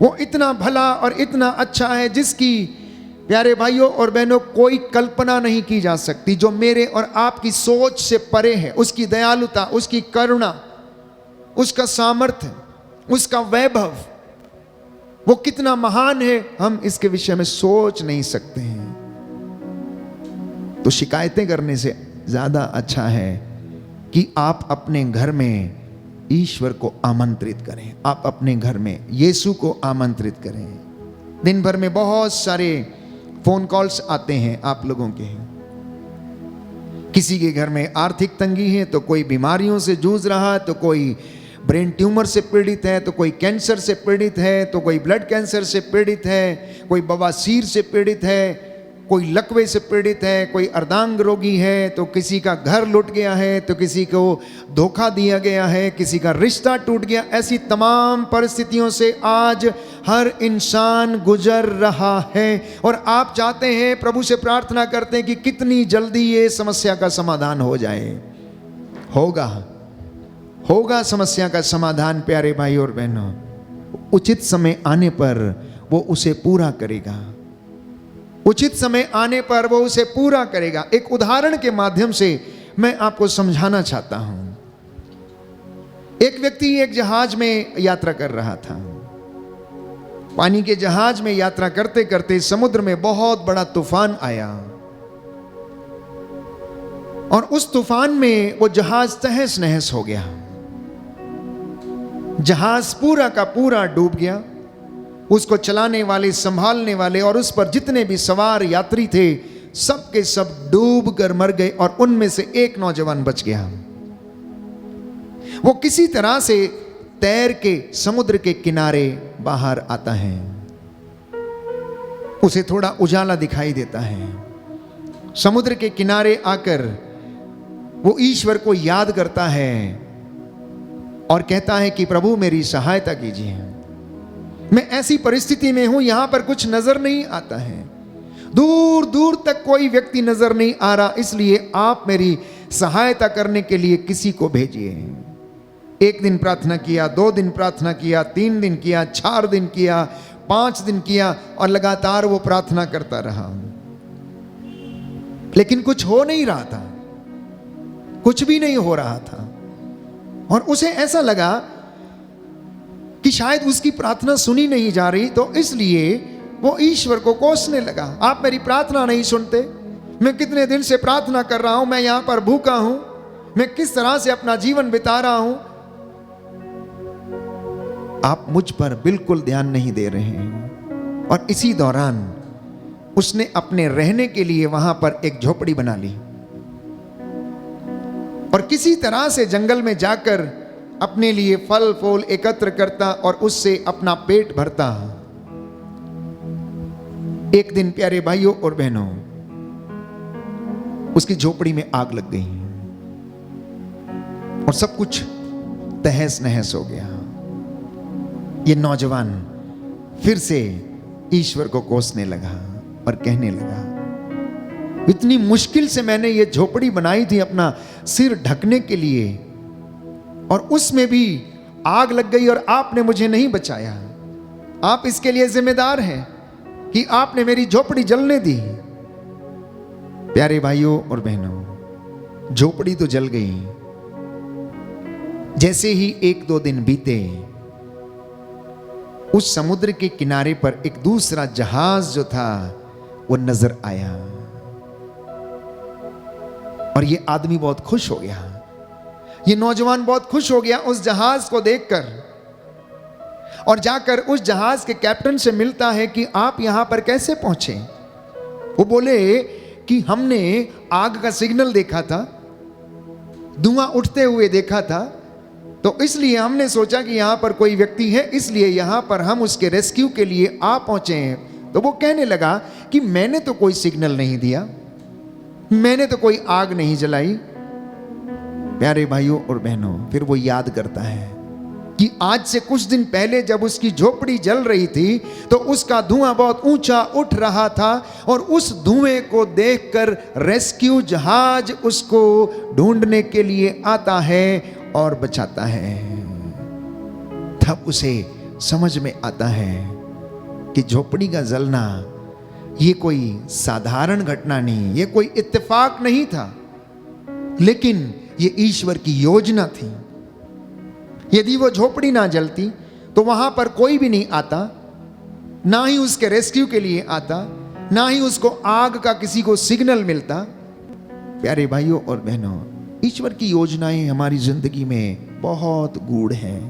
वो इतना भला और इतना अच्छा है जिसकी, प्यारे भाइयों और बहनों, कोई कल्पना नहीं की जा सकती, जो मेरे और आपकी सोच से परे है। उसकी दयालुता, उसकी करुणा, उसका सामर्थ्य, उसका वैभव, वो कितना महान है, हम इसके विषय में सोच नहीं सकते हैं। तो शिकायतें करने से ज्यादा अच्छा है कि आप अपने घर में ईश्वर को आमंत्रित करें। आप अपने घर में यीशु को आमंत्रित करें। दिन भर में बहुत सारे फोन कॉल्स आते हैं आप लोगों के। किसी के घर में आर्थिक तंगी है, तो कोई बीमारियों से जूझ रहा है, तो कोई ब्रेन ट्यूमर से पीड़ित है, तो कोई कैंसर से पीड़ित है, तो कोई ब्लड कैंसर से पीड़ित है, कोई बवासीर से पीड़ित है, कोई लकवे से पीड़ित है, कोई अर्धांग रोगी है, तो किसी का घर लुट गया है, तो किसी को धोखा दिया गया है, किसी का रिश्ता टूट गया। ऐसी तमाम परिस्थितियों से आज हर इंसान गुजर रहा है। और आप चाहते हैं, प्रभु से प्रार्थना करते हैं कि कितनी जल्दी ये समस्या का समाधान हो जाए। होगा समस्या का समाधान, प्यारे भाई और बहनों। उचित समय आने पर वो उसे पूरा करेगा। उचित समय आने पर वो उसे पूरा करेगा। एक उदाहरण के माध्यम से मैं आपको समझाना चाहता हूं। एक व्यक्ति एक जहाज में यात्रा कर रहा था। पानी के जहाज में यात्रा करते करते समुद्र में बहुत बड़ा तूफान आया और उस तूफान में वो जहाज तहस नहस हो गया। जहाज पूरा का पूरा डूब गया। उसको चलाने वाले, संभालने वाले और उस पर जितने भी सवार यात्री थे, सब के सब डूब कर मर गए और उनमें से एक नौजवान बच गया। वो किसी तरह से तैर के समुद्र के किनारे बाहर आता है। उसे थोड़ा उजाला दिखाई देता है। समुद्र के किनारे आकर वो ईश्वर को याद करता है और कहता है कि प्रभु मेरी सहायता कीजिए, मैं ऐसी परिस्थिति में हूं, यहां पर कुछ नजर नहीं आता है, दूर दूर तक कोई व्यक्ति नजर नहीं आ रहा, इसलिए आप मेरी सहायता करने के लिए किसी को भेजिए। 1 दिन प्रार्थना किया, 2 दिन प्रार्थना किया, 3 दिन किया, 4 दिन किया, 5 दिन किया और लगातार वो प्रार्थना करता रहा, लेकिन कुछ हो नहीं रहा था, कुछ भी नहीं हो रहा था। और उसे ऐसा लगा कि शायद उसकी प्रार्थना सुनी नहीं जा रही, तो इसलिए वो ईश्वर को कोसने लगा। आप मेरी प्रार्थना नहीं सुनते, मैं कितने दिन से प्रार्थना कर रहा हूं, मैं यहां पर भूखा हूं, मैं किस तरह से अपना जीवन बिता रहा हूं, आप मुझ पर बिल्कुल ध्यान नहीं दे रहे हैं। और इसी दौरान उसने अपने रहने के लिए वहां पर एक झोपड़ी बना ली और किसी तरह से जंगल में जाकर अपने लिए फल फूल एकत्र करता और उससे अपना पेट भरता। एक दिन प्यारे भाइयों और बहनों, उसकी झोपड़ी में आग लग गई और सब कुछ तहस नहस हो गया। ये नौजवान फिर से ईश्वर को कोसने लगा और कहने लगा, इतनी मुश्किल से मैंने ये झोपड़ी बनाई थी अपना सिर ढकने के लिए, और उसमें भी आग लग गई और आपने मुझे नहीं बचाया। आप इसके लिए जिम्मेदार हैं कि आपने मेरी झोपड़ी जलने दी। प्यारे भाइयों और बहनों, झोपड़ी तो जल गई। जैसे ही 1-2 दिन बीते, उस समुद्र के किनारे पर एक दूसरा जहाज जो था वो नजर आया और ये आदमी बहुत खुश हो गया। ये नौजवान बहुत खुश हो गया उस जहाज को देखकर, और जाकर उस जहाज के कैप्टन से मिलता है कि आप यहां पर कैसे पहुंचे। वो बोले कि हमने आग का सिग्नल देखा था, धुआं उठते हुए देखा था, तो इसलिए हमने सोचा कि यहां पर कोई व्यक्ति है, इसलिए यहां पर हम उसके रेस्क्यू के लिए आ पहुंचे हैं। तो वो कहने लगा कि मैंने तो कोई सिग्नल नहीं दिया, मैंने तो कोई आग नहीं जलाई। प्यारे भाइयों और बहनों, फिर वो याद करता है कि आज से कुछ दिन पहले जब उसकी झोपड़ी जल रही थी तो उसका धुआं बहुत ऊंचा उठ रहा था, और उस धुएं को देखकर रेस्क्यू जहाज उसको ढूंढने के लिए आता है और बचाता है। तब उसे समझ में आता है कि झोपड़ी का जलना ये कोई साधारण घटना नहीं, ये कोई इत्तेफाक नहीं था, लेकिन ये ईश्वर की योजना थी। यदि वो झोपड़ी ना जलती तो वहां पर कोई भी नहीं आता, ना ही उसके रेस्क्यू के लिए आता, ना ही उसको आग का किसी को सिग्नल मिलता। प्यारे भाइयों और बहनों, ईश्वर की योजनाएं हमारी जिंदगी में बहुत गूढ़ हैं,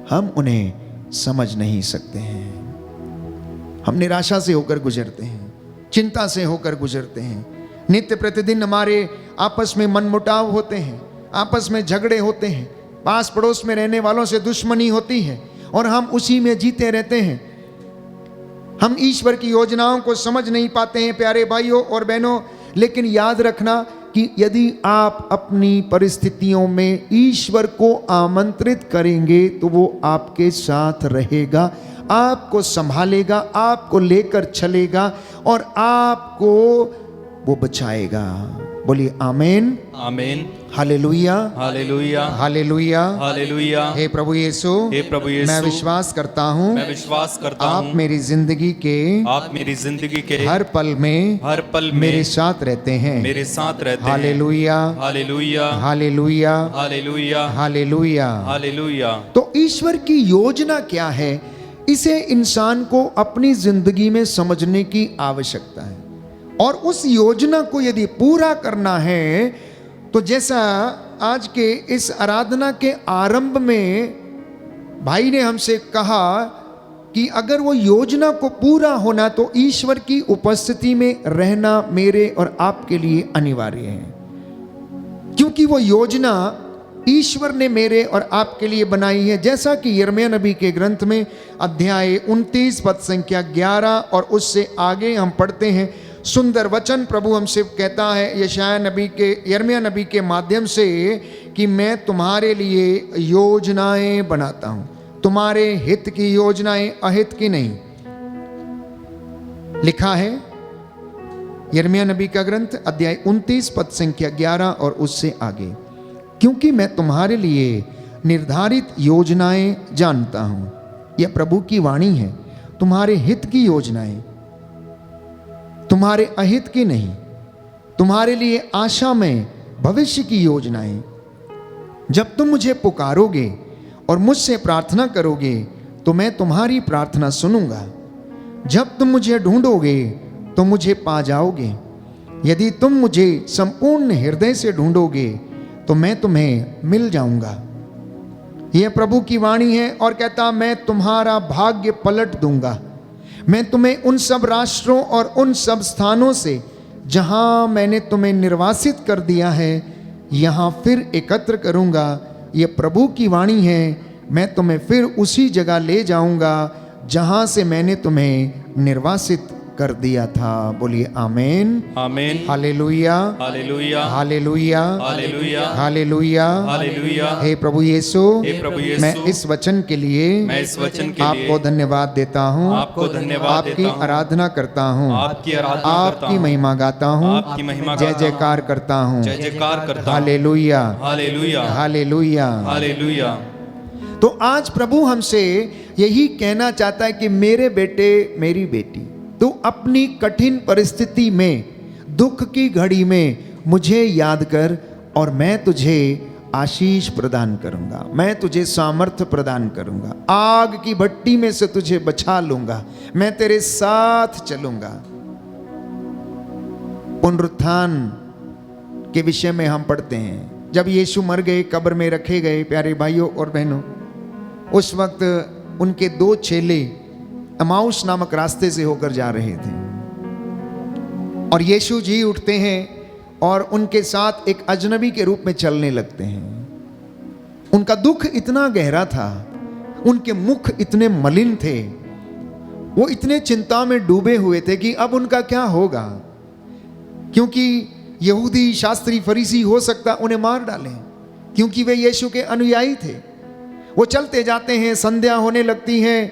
हम उन्हें समझ नहीं सकते हैं। हम निराशा से होकर गुजरते हैं, चिंता से होकर गुजरते हैं। नित्य प्रतिदिन हमारे आपस में मनमुटाव होते हैं, आपस में झगड़े होते हैं, पास पड़ोस में रहने वालों से दुश्मनी होती है, और हम उसी में जीते रहते हैं। हम ईश्वर की योजनाओं को समझ नहीं पाते हैं प्यारे भाइयों और बहनों। लेकिन याद रखना कि यदि आप अपनी परिस्थितियों में ईश्वर को आमंत्रित करेंगे तो वो आपके साथ रहेगा, आपको संभालेगा, आपको लेकर चलेगा और आपको वो बचाएगा। बोलिए आमीन, आमीन, हालेलुया, हालेलुया, हालेलुया, हालेलुया। हे प्रभु यीशु, हे प्रभु यीशु, मैं विश्वास करता हूँ मैं विश्वास करता आप हूँ मेरी जिंदगी के आप मेरी जिंदगी के हर पल में मेरे साथ रहते हैं। मेरे साथ रहते हैं। Hallelujah, hallelujah, hallelujah, hallelujah, hallelujah. Hallelujah. तो ईश्वर की योजना क्या है, इसे इंसान को अपनी जिंदगी में समझने की आवश्यकता है। और उस योजना को यदि पूरा करना है तो जैसा आज के इस आराधना के आरंभ में भाई ने हमसे कहा कि अगर वो योजना को पूरा होना तो ईश्वर की उपस्थिति में रहना मेरे और आपके लिए अनिवार्य है, क्योंकि वो योजना ईश्वर ने मेरे और आपके लिए बनाई है। जैसा कि यिर्मयाह नबी के ग्रंथ में अध्याय 29 पद संख्या 11 और उससे आगे हम पढ़ते हैं, सुंदर वचन प्रभु हमसे कहता है यिर्मयाह नबी के माध्यम से कि मैं तुम्हारे लिए योजनाएं बनाता हूं, तुम्हारे हित की योजनाएं, अहित की नहीं। लिखा है यिर्मयाह नबी का ग्रंथ अध्याय 29 पद संख्या 11 और उससे आगे, क्योंकि मैं तुम्हारे लिए निर्धारित योजनाएं जानता हूं। यह प्रभु की वाणी है, तुम्हारे हित की योजनाएं, तुम्हारे अहित की नहीं, तुम्हारे लिए आशा में भविष्य की योजनाएं। जब तुम मुझे पुकारोगे और मुझसे प्रार्थना करोगे तो मैं तुम्हारी प्रार्थना सुनूंगा। जब तुम मुझे ढूंढोगे तो मुझे पा जाओगे। यदि तुम मुझे संपूर्ण हृदय से ढूंढोगे तो मैं तुम्हें मिल जाऊंगा। यह प्रभु की वाणी है और कहता, मैं तुम्हारा भाग्य पलट दूंगा। मैं तुम्हें उन सब राष्ट्रों और उन सब स्थानों से जहां मैंने तुम्हें निर्वासित कर दिया है यहां फिर एकत्र करूंगा। यह प्रभु की वाणी है, मैं तुम्हें फिर उसी जगह ले जाऊंगा जहां से मैंने तुम्हें निर्वासित कर दिया था। बोलिए आमीन, आमीन, hallelujah, hallelujah, hallelujah, hallelujah, hallelujah, hallelujah. हे प्रभु यीशु, हे प्रभु यीशु, मैं इस वचन के लिए आपको धन्यवाद देता हूँ, आपको धन्यवाद आपकी देता हूँ, आराधना करता हूँ, आपकी आराधना करता आपकी हूँ, महिमा गाता हूँ, आपकी महिमा जय गाता हूँ, जयकार करता हूँ, जय जयकार करता हूँ। Hallelujah, hallelujah, hallelujah, hallelujah. तो आज प्रभु हमसे यही कहना चाहता है कि मेरे बेटे, मेरी बेटी, तू अपनी कठिन परिस्थिति में दुख की घड़ी में मुझे याद कर और मैं तुझे आशीष प्रदान करूंगा, मैं तुझे सामर्थ्य प्रदान करूंगा, आग की भट्टी में से तुझे बचा लूंगा, मैं तेरे साथ चलूंगा। पुनरुत्थान के विषय में हम पढ़ते हैं, जब यीशु मर गए, कब्र में रखे गए, प्यारे भाइयों और बहनों, उस वक्त उनके 2 चेले एमाउस नामक रास्ते से होकर जा रहे थे और यीशु जी उठते हैं और उनके साथ एक अजनबी के रूप में चलने लगते हैं। उनका दुख इतना गहरा था, उनके मुख इतने मलिन थे, वो इतने चिंता में डूबे हुए थे कि अब उनका क्या होगा, क्योंकि यहूदी शास्त्री फरीसी हो सकता उन्हें मार डालें, क्योंकि वे यीशु के अनुयायी थे। वो चलते जाते हैं, संध्या होने लगती है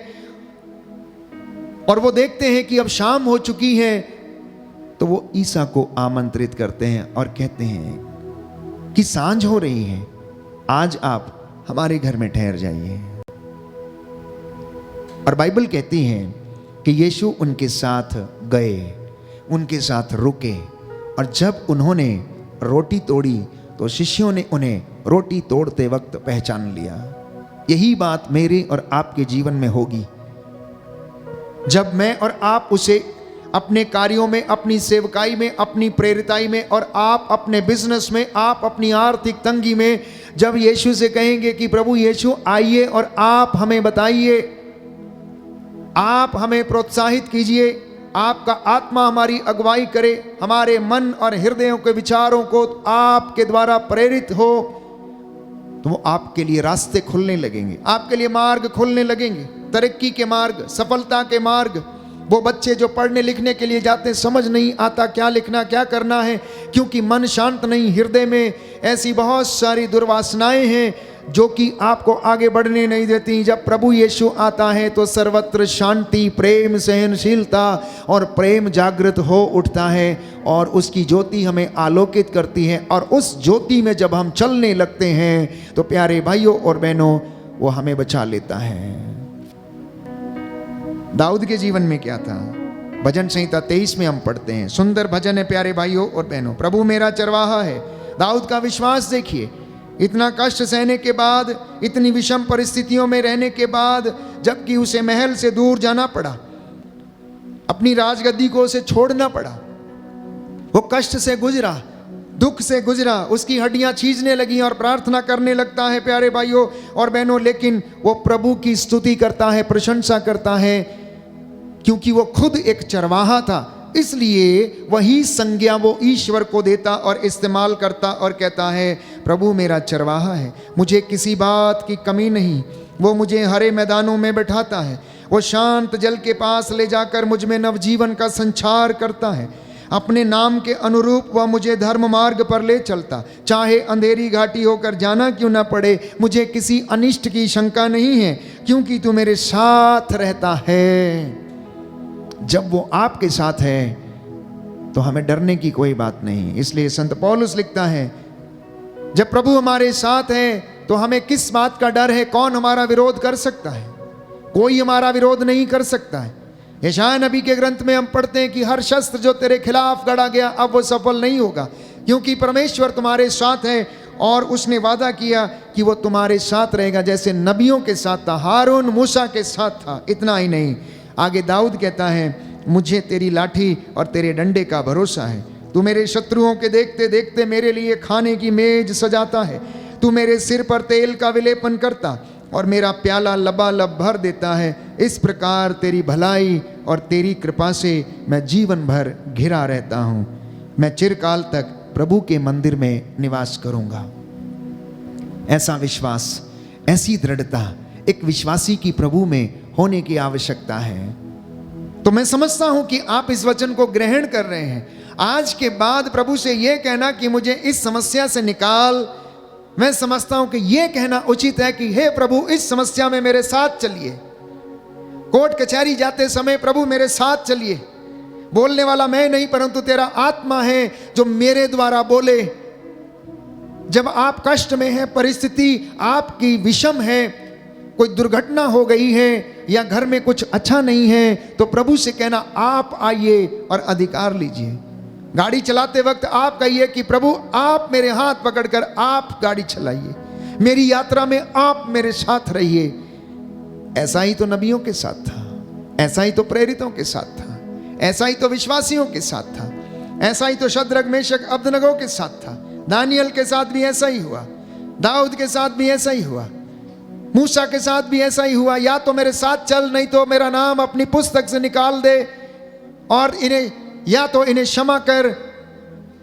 और वो देखते हैं कि अब शाम हो चुकी है, तो वो ईसा को आमंत्रित करते हैं और कहते हैं कि सांझ हो रही है, आज आप हमारे घर में ठहर जाइए। और बाइबल कहती है कि यीशु उनके साथ गए, उनके साथ रुके, और जब उन्होंने रोटी तोड़ी तो शिष्यों ने उन्हें रोटी तोड़ते वक्त पहचान लिया। यही बात मेरे और आपके जीवन में होगी। जब मैं और आप उसे अपने कार्यों में, अपनी सेवकाई में, अपनी प्रेरिताई में, और आप अपने बिजनेस में, आप अपनी आर्थिक तंगी में, जब यीशु से कहेंगे कि प्रभु यीशु आइए और आप हमें बताइए, आप हमें प्रोत्साहित कीजिए, आपका आत्मा हमारी अगुवाई करे, हमारे मन और हृदयों के विचारों को आपके द्वारा प्रेरित हो, तो वो आपके लिए रास्ते खुलने लगेंगे, आपके लिए मार्ग खुलने लगेंगे, तरक्की के मार्ग, सफलता के मार्ग। वो बच्चे जो पढ़ने लिखने के लिए जाते हैं, समझ नहीं आता क्या लिखना, क्या करना है, क्योंकि मन शांत नहीं, हृदय में ऐसी बहुत सारी दुर्वासनाएं हैं जो कि आपको आगे बढ़ने नहीं देती। जब प्रभु यीशु आता है तो सर्वत्र शांति, प्रेम, सहनशीलता और प्रेम जागृत हो उठता है और उसकी ज्योति हमें आलोकित करती है, और उस ज्योति में जब हम चलने लगते हैं तो प्यारे भाइयों और बहनों, वो हमें बचा लेता है। दाऊद के जीवन में क्या था? भजन संहिता 23 में हम पढ़ते हैं, सुंदर भजन है प्यारे भाइयों और बहनों, प्रभु मेरा चरवाहा है। दाऊद का विश्वास देखिए, इतना कष्ट सहने के बाद, इतनी विषम परिस्थितियों में रहने के बाद, जबकि उसे महल से दूर जाना पड़ा, अपनी राजगद्दी को उसे छोड़ना पड़ा, वो कष्ट से गुजरा, दुख से गुजरा, उसकी हड्डियां छीजने लगी और प्रार्थना करने लगता है प्यारे भाइयों और बहनों, लेकिन वो प्रभु की स्तुति करता है, प्रशंसा करता है, क्योंकि वो खुद एक चरवाहा था, इसलिए वही संज्ञा वो ईश्वर को देता और इस्तेमाल करता और कहता है, प्रभु मेरा चरवाहा है, मुझे किसी बात की कमी नहीं, वो मुझे हरे मैदानों में बैठाता है, वो शांत जल के पास ले जाकर मुझ में नवजीवन का संचार करता है, अपने नाम के अनुरूप वह मुझे धर्म मार्ग पर ले चलता, चाहे अंधेरी घाटी होकर जाना क्यों ना पड़े, मुझे किसी अनिष्ट की शंका नहीं है, क्योंकि तू मेरे साथ रहता है। जब वो आपके साथ है तो हमें डरने की कोई बात नहीं। इसलिए संत पौलुस लिखता है, जब प्रभु हमारे साथ है तो हमें किस बात का डर है? कौन हमारा विरोध कर सकता है? कोई हमारा विरोध नहीं कर सकता है। यशायाह नबी के ग्रंथ में हम पढ़ते हैं कि हर शस्त्र जो तेरे खिलाफ गढ़ा गया अब वो सफल नहीं होगा, क्योंकि परमेश्वर तुम्हारे साथ है और उसने वादा किया कि वो तुम्हारे साथ रहेगा, जैसे नबियों के साथ था, हारून मूसा के साथ था। इतना ही नहीं, आगे दाऊद कहता है, मुझे तेरी लाठी और तेरे डंडे का भरोसा है, तू मेरे शत्रुओं के देखते देखते मेरे लिए खाने की मेज सजाता है, तू मेरे सिर पर तेल का विलेपन करता और मेरा प्याला लबालब भर देता है। इस प्रकार तेरी भलाई और तेरी कृपा से मैं जीवन भर घिरा रहता हूँ, मैं चिरकाल तक प्रभु के मंदिर में निवास करूँगा। ऐसा विश्वास, ऐसी दृढ़ता एक विश्वासी की प्रभु में होने की आवश्यकता है। तो मैं समझता हूं कि आप इस वचन को ग्रहण कर रहे हैं। आज के बाद प्रभु से यह कहना कि मुझे इस समस्या से निकाल, मैं समझता हूं कि यह कहना उचित है कि हे प्रभु इस समस्या में मेरे साथ चलिए। कोर्ट कचहरी जाते समय प्रभु मेरे साथ चलिए, बोलने वाला मैं नहीं परंतु तेरा आत्मा है जो मेरे द्वारा बोले। जब आप कष्ट में हैं, परिस्थिति आपकी विषम है, कोई दुर्घटना हो गई है या घर में कुछ अच्छा नहीं है, तो प्रभु से कहना आप आइए और अधिकार लीजिए। गाड़ी चलाते वक्त आप कहिए कि प्रभु आप मेरे हाथ पकड़कर आप गाड़ी चलाइए, मेरी यात्रा में आप मेरे साथ रहिए। ऐसा ही तो नबियों के साथ था, ऐसा ही तो प्रेरितों के साथ था, ऐसा ही तो विश्वासियों के साथ था, ऐसा ही तो शद्रक मेशक अबदनगो के साथ था, दानियल के साथ भी ऐसा ही हुआ, दाऊद के साथ भी ऐसा ही हुआ, मूसा के साथ भी ऐसा ही हुआ। या तो मेरे साथ चल, नहीं तो मेरा नाम अपनी पुस्तक से निकाल दे, और इन्हें या तो इन्हें क्षमा कर,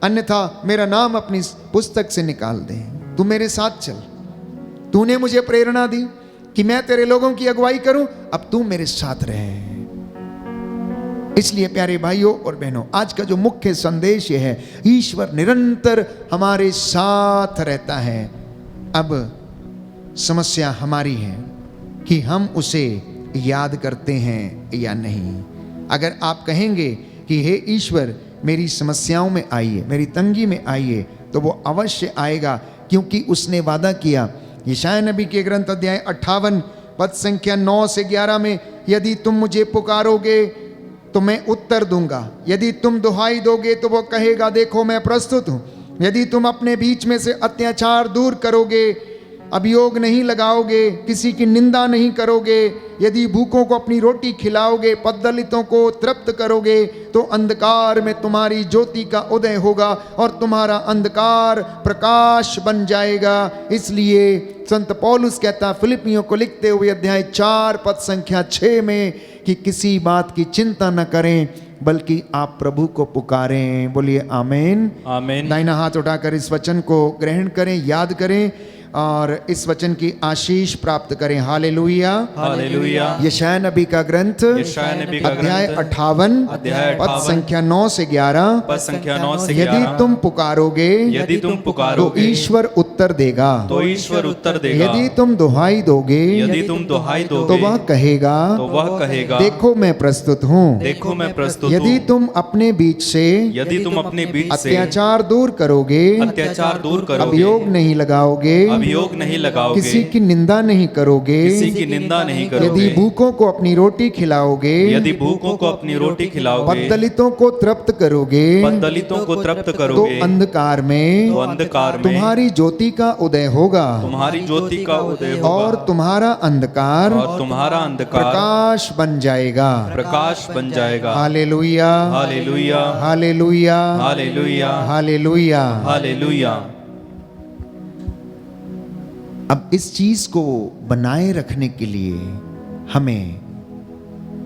अन्यथा मेरा नाम अपनी पुस्तक से निकाल दे। तू मेरे साथ चल, तूने मुझे प्रेरणा दी कि मैं तेरे लोगों की अगुवाई करूं, अब तू मेरे साथ रहे। इसलिए प्यारे भाइयों और बहनों, आज का जो मुख्य संदेश ये है, ईश्वर निरंतर हमारे साथ रहता है। अब समस्या हमारी है कि हम उसे याद करते हैं या नहीं। अगर आप कहेंगे कि हे ईश्वर मेरी समस्याओं में आइए, मेरी तंगी में आइए, तो वो अवश्य आएगा, क्योंकि उसने वादा किया। यशायाह नबी के ग्रंथ अध्याय 58 पद संख्या 9 से 11 में, यदि तुम मुझे पुकारोगे तो मैं उत्तर दूंगा, यदि तुम दुहाई दोगे तो वो कहेगा देखो मैं प्रस्तुत हूं, यदि तुम अपने बीच में से अत्याचार दूर करोगे, अभियोग नहीं लगाओगे, किसी की निंदा नहीं करोगे, यदि भूखों को अपनी रोटी खिलाओगे, पददलितों को तृप्त करोगे, तो अंधकार में तुम्हारी ज्योति का उदय होगा और तुम्हारा अंधकार प्रकाश बन जाएगा। इसलिए संत पौलुस कहता फिलिपियों को लिखते हुए अध्याय 4 पद संख्या 6 में कि किसी बात की चिंता न करें, बल्कि आप प्रभु को पुकारें। बोलिए आमीन। आमीन। दाहिना हाथ उठाकर इस वचन को ग्रहण करें, याद करें और इस वचन की आशीष प्राप्त करें। Hallelujah, hallelujah. यशायाह नबी का ग्रंथ यशायाह नबी का अध्याय ग्रंथ 58 अध्याय पद 58 संख्या 9 से 11, पद संख्या 9 से यदि 11, तुम पुकारोगे यदि तुम तो पुकारोगे ईश्वर उत्तर देगा, तो ईश्वर उत्तर देगा, यदि तुम दुहाई दोगे यदि तुम दुहाई तो दोगे वह कहेगा तो वह कहेगा देखो मैं प्रस्तुत हूँ। देखो मैं प्रस्तुत यदि हूँ। तुम अपने बीच से यदि तुम अपने बीच से अत्याचार दूर करोगे, अत्याचार दूर करोगे, अभियोग नहीं लगाओगे, अभियोग नहीं लगाओगे, किसी की निंदा नहीं करोगे, किसी की निंदा नहीं करोगे, यदि भूखों को अपनी रोटी खिलाओगे, यदि भूखों को अपनी रोटी खिलाओगे, पददलितों को तृप्त करोगे, पददलितों को तृप्त तो करोगे, अंधकार में तो अंधकार में तुम्हारी ज्योति का उदय होगा तुम्हारी ज्योति का उदय होगा, और तुम्हारा अंधकार और तुम्हारा अंधकार प्रकाश बन जाएगा। प्रकाश बन जाएगा। Hallelujah, hallelujah, hallelujah, hallelujah, hallelujah. Hallelujah. अब इस चीज को बनाए रखने के लिए हमें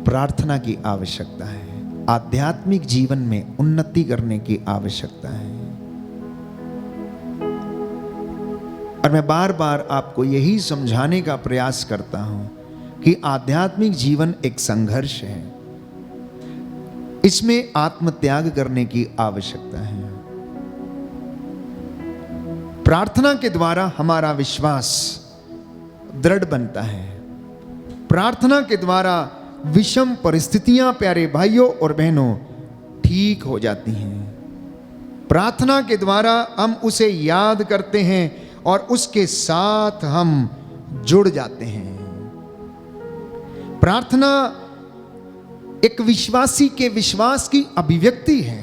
प्रार्थना की आवश्यकता है, आध्यात्मिक जीवन में उन्नति करने की आवश्यकता है। और मैं बार बार आपको यही समझाने का प्रयास करता हूं कि आध्यात्मिक जीवन एक संघर्ष है, इसमें आत्मत्याग करने की आवश्यकता है। प्रार्थना के द्वारा हमारा विश्वास दृढ़ बनता है। प्रार्थना के द्वारा विषम परिस्थितियां प्यारे भाइयों और बहनों ठीक हो जाती हैं। प्रार्थना के द्वारा हम उसे याद करते हैं और उसके साथ हम जुड़ जाते हैं। प्रार्थना एक विश्वासी के विश्वास की अभिव्यक्ति है।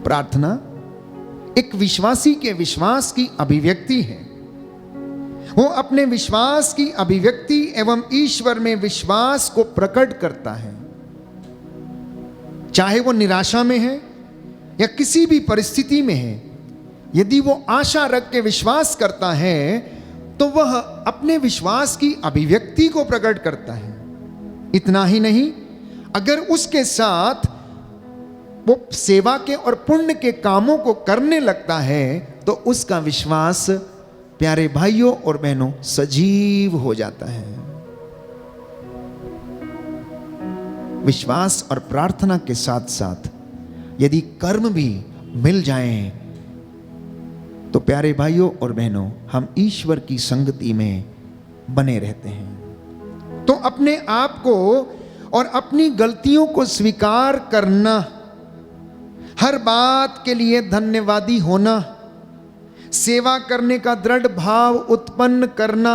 प्रार्थना एक विश्वासी के विश्वास की अभिव्यक्ति है। वो अपने विश्वास की अभिव्यक्ति एवं ईश्वर में विश्वास को प्रकट करता है। चाहे वो निराशा में है या किसी भी परिस्थिति में है, यदि वो आशा रख के विश्वास करता है तो वह अपने विश्वास की अभिव्यक्ति को प्रकट करता है। इतना ही नहीं, अगर उसके साथ वो सेवा के और पुण्य के कामों को करने लगता है तो उसका विश्वास प्यारे भाइयों और बहनों सजीव हो जाता है। विश्वास और प्रार्थना के साथ साथ यदि कर्म भी मिल जाएं तो प्यारे भाइयों और बहनों हम ईश्वर की संगति में बने रहते हैं। तो अपने आप को और अपनी गलतियों को स्वीकार करना, हर बात के लिए धन्यवादी होना, सेवा करने का दृढ़ भाव उत्पन्न करना,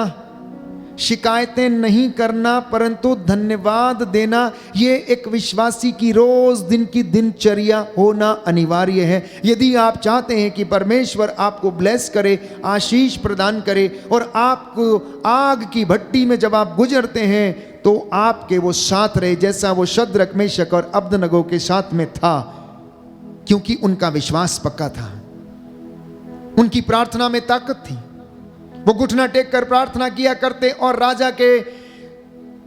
शिकायतें नहीं करना, परंतु धन्यवाद देना, ये एक विश्वासी की रोज दिन की दिनचर्या होना अनिवार्य है। यदि आप चाहते हैं कि परमेश्वर आपको ब्लेस करे, आशीष प्रदान करे, और आपको आग की भट्टी में जब आप गुजरते हैं तो आपके वो साथ रहे, जैसा वो शद्रक, मेशक और अबदनगो के साथ में था, क्योंकि उनका विश्वास पक्का था, उनकी प्रार्थना में ताकत थी। वो घुटना टेक कर प्रार्थना किया करते और राजा के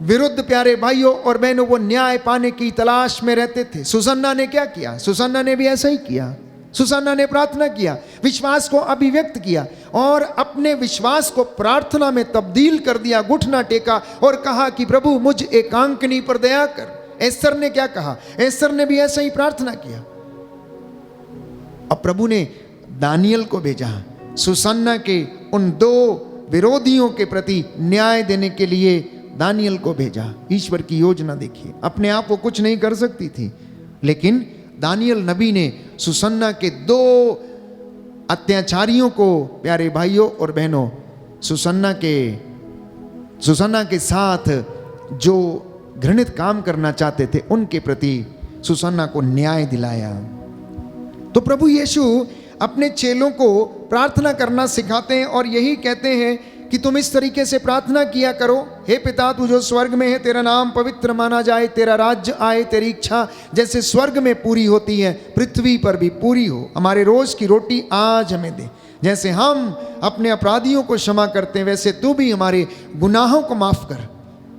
विरुद्ध प्यारे भाइयों और बहनों वो न्याय पाने की तलाश में रहते थे। सुसन्ना ने क्या किया? सुसन्ना ने भी ऐसा ही किया। सुसन्ना ने प्रार्थना किया, विश्वास को अभिव्यक्त किया और अपने विश्वास को प्रार्थना में तब्दील कर दिया। घुटना टेका और कहा कि प्रभु मुझ एकांकनी पर दया कर। एस्तर ने क्या कहा? एस्तर ने भी ऐसा ही प्रार्थना किया। अब प्रभु ने दानियल को भेजा सुसन्ना के उन दो विरोधियों के प्रति न्याय देने के लिए। दानियल को भेजा। ईश्वर की योजना देखिए, अपने आप वो कुछ नहीं कर सकती थी, लेकिन दानियल नबी ने सुसन्ना के दो अत्याचारियों को, प्यारे भाइयों और बहनों, सुसन्ना के साथ जो घृणित काम करना चाहते थे उनके प्रति सुसन्ना को न्याय दिलाया। तो प्रभु यीशु अपने चेलों को प्रार्थना करना सिखाते हैं और यही कहते हैं कि तुम इस तरीके से प्रार्थना किया करो, हे पिता तू जो स्वर्ग में है, तेरा नाम पवित्र माना जाए, तेरा राज्य आए, तेरी इच्छा जैसे स्वर्ग में पूरी होती है पृथ्वी पर भी पूरी हो। हमारे रोज की रोटी आज हमें दे, जैसे हम अपने अपराधियों को क्षमा करते हैं वैसे तू भी हमारे गुनाहों को माफ कर।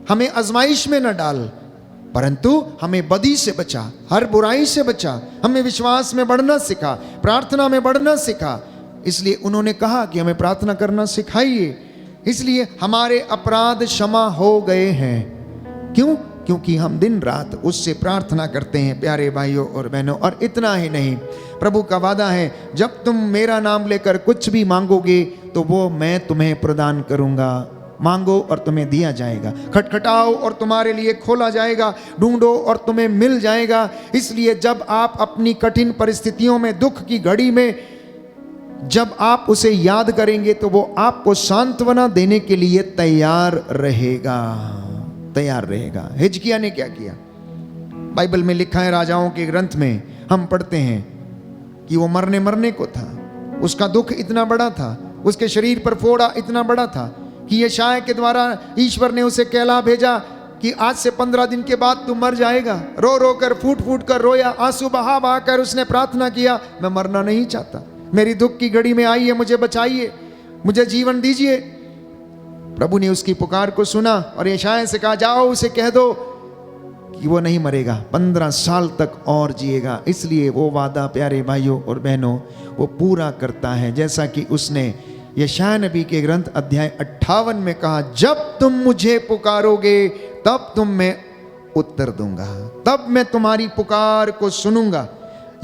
हमें आजमाइश में न डाल, परंतु हमें बदी से बचा, हर बुराई से बचा। हमें विश्वास में बढ़ना सिखा, प्रार्थना में बढ़ना सिखा। इसलिए उन्होंने कहा कि हमें प्रार्थना करना सिखाइए। इसलिए हमारे अपराध क्षमा हो गए हैं। क्यों? क्योंकि हम दिन रात उससे प्रार्थना करते हैं, प्यारे भाइयों और बहनों। और इतना ही नहीं, प्रभु का वादा है, जब तुम मेरा नाम लेकर कुछ भी मांगोगे तो वो मैं तुम्हें प्रदान करूंगा। मांगो और तुम्हें दिया जाएगा, खटखटाओ और तुम्हारे लिए खोला जाएगा, ढूंढो और तुम्हें मिल जाएगा। इसलिए जब आप अपनी कठिन परिस्थितियों में, दुख की घड़ी में जब आप उसे याद करेंगे तो वो आपको सांत्वना देने के लिए तैयार रहेगा। हिजकिय्याह ने क्या किया? बाइबल में लिखा है, राजाओं के ग्रंथ में हम पढ़ते हैं कि वो मरने को था। उसका दुख इतना बड़ा था, उसके शरीर पर फोड़ा इतना बड़ा था कि यशायाह के द्वारा ईश्वर ने उसे कहला भेजा कि आज से 15 दिन के बाद तू मर जाएगा। रो रो कर, फूट फूट कर रोया, आंसू बहा बहा कर उसने प्रार्थना किया, मैं मरना नहीं चाहता, मेरी दुख की घड़ी में आई है, मुझे बचाइए, मुझे जीवन दीजिए। प्रभु ने उसकी पुकार को सुना और यशायाह से कहा, जाओ उसे कह दो कि वो नहीं मरेगा, 15 साल तक और जिएगा। इसलिए वो वादा, प्यारे भाइयों और बहनों, वो पूरा करता है, जैसा कि उसने यशायाह नबी के ग्रंथ अध्याय 58 में कहा, जब तुम मुझे पुकारोगे तब तुम मैं उत्तर दूंगा, तब मैं तुम्हारी पुकार को सुनूंगा।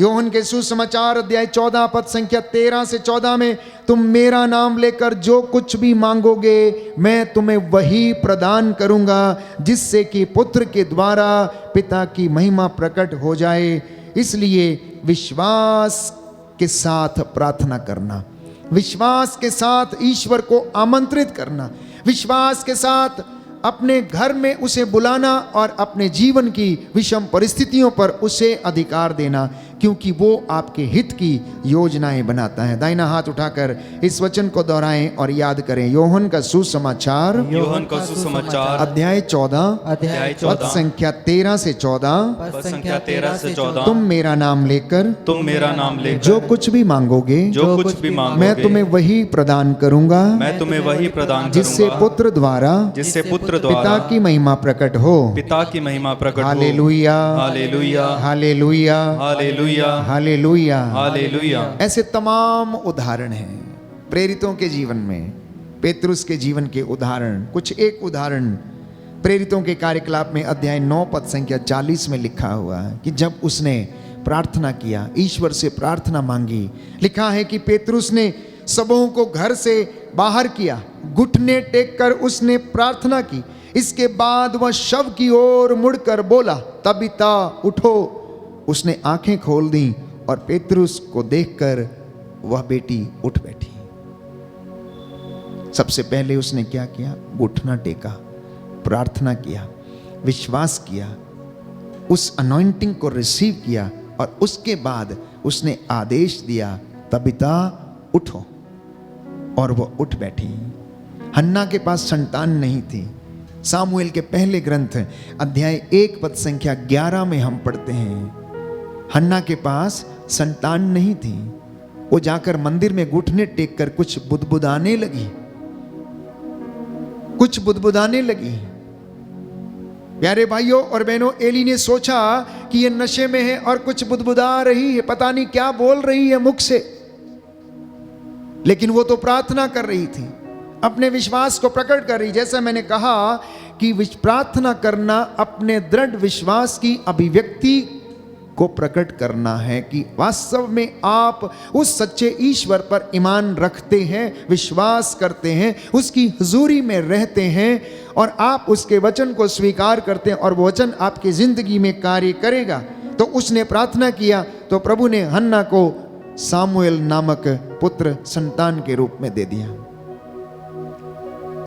योहन के सुसमाचार अध्याय 14 पद संख्या 13 से 14 में, तुम मेरा नाम लेकर जो कुछ भी मांगोगे मैं तुम्हें वही प्रदान करूंगा, जिससे कि पुत्र के द्वारा पिता की महिमा प्रकट हो जाए। इसलिए विश्वास के साथ प्रार्थना करना, विश्वास के साथ ईश्वर को आमंत्रित करना, विश्वास के साथ अपने घर में उसे बुलाना और अपने जीवन की विषम परिस्थितियों पर उसे अधिकार देना, क्योंकि वो आपके हित की योजनाएं बनाता है। दाहिना हाथ उठाकर इस वचन को दोहराएं और याद करें। योहन का सुसमाचार अध्याय 14 पद संख्या 13 से 14, तुम मेरा नाम लेकर जो कुछ भी मांगोगे मैं तुम्हें वही प्रदान करूंगा, जिससे पुत्र द्वारा पिता की महिमा प्रकट हो। Hallelujah, hallelujah, hallelujah, hallelujah, hallelujah, hallelujah. ऐसे तमाम उदाहरण हैं प्रेरितों के जीवन में, पेतरुस के जीवन के उदाहरण। कुछ एक उदाहरण प्रेरितों के कार्यकलाप में अध्याय 9 पद संख्या 40 में लिखा हुआ है कि जब उसने प्रार्थना किया, ईश्वर से प्रार्थना मांगी, लिखा है कि पेतरुस ने सबों को घर से बाहर किया, घुटने टेक कर उसने प्रार्थना की। इसके बाद वह शव की ओर मुड़कर बोला, तबीता उठो। उसने आंखें खोल दी और पेतरुस को देखकर वह बेटी उठ बैठी। सबसे पहले उसने क्या किया? घुटना टेका, प्रार्थना किया, विश्वास किया, उस अनॉइंटिंग को रिसीव किया और उसके बाद उसने आदेश दिया, तबीता उठो, और वो उठ बैठी। हन्ना के पास संतान नहीं थी। सामुएल के पहले ग्रंथ अध्याय 1 पद संख्या 11 में हम पढ़ते हैं, हन्ना के पास संतान नहीं थी। वो जाकर मंदिर में घुटने टेक कर कुछ बुदबुदाने लगी, कुछ बुदबुदाने लगी। प्यारे भाइयों और बहनों, एली ने सोचा कि ये नशे में है और कुछ बुदबुदा रही है, पता नहीं क्या बोल रही है मुख से, लेकिन वो तो प्रार्थना कर रही थी, अपने विश्वास को प्रकट कर रही। जैसा मैंने कहा कि प्रार्थना करना अपने दृढ़ विश्वास की अभिव्यक्ति को प्रकट करना है कि वास्तव में आप उस सच्चे ईश्वर पर ईमान रखते हैं, विश्वास करते हैं, उसकी हुजूरी में रहते हैं और आप उसके वचन को स्वीकार करते हैं और वो वचन आपकी जिंदगी में कार्य करेगा। तो उसने प्रार्थना किया तो प्रभु ने हन्ना को सामुएल नामक पुत्र संतान के रूप में दे दिया।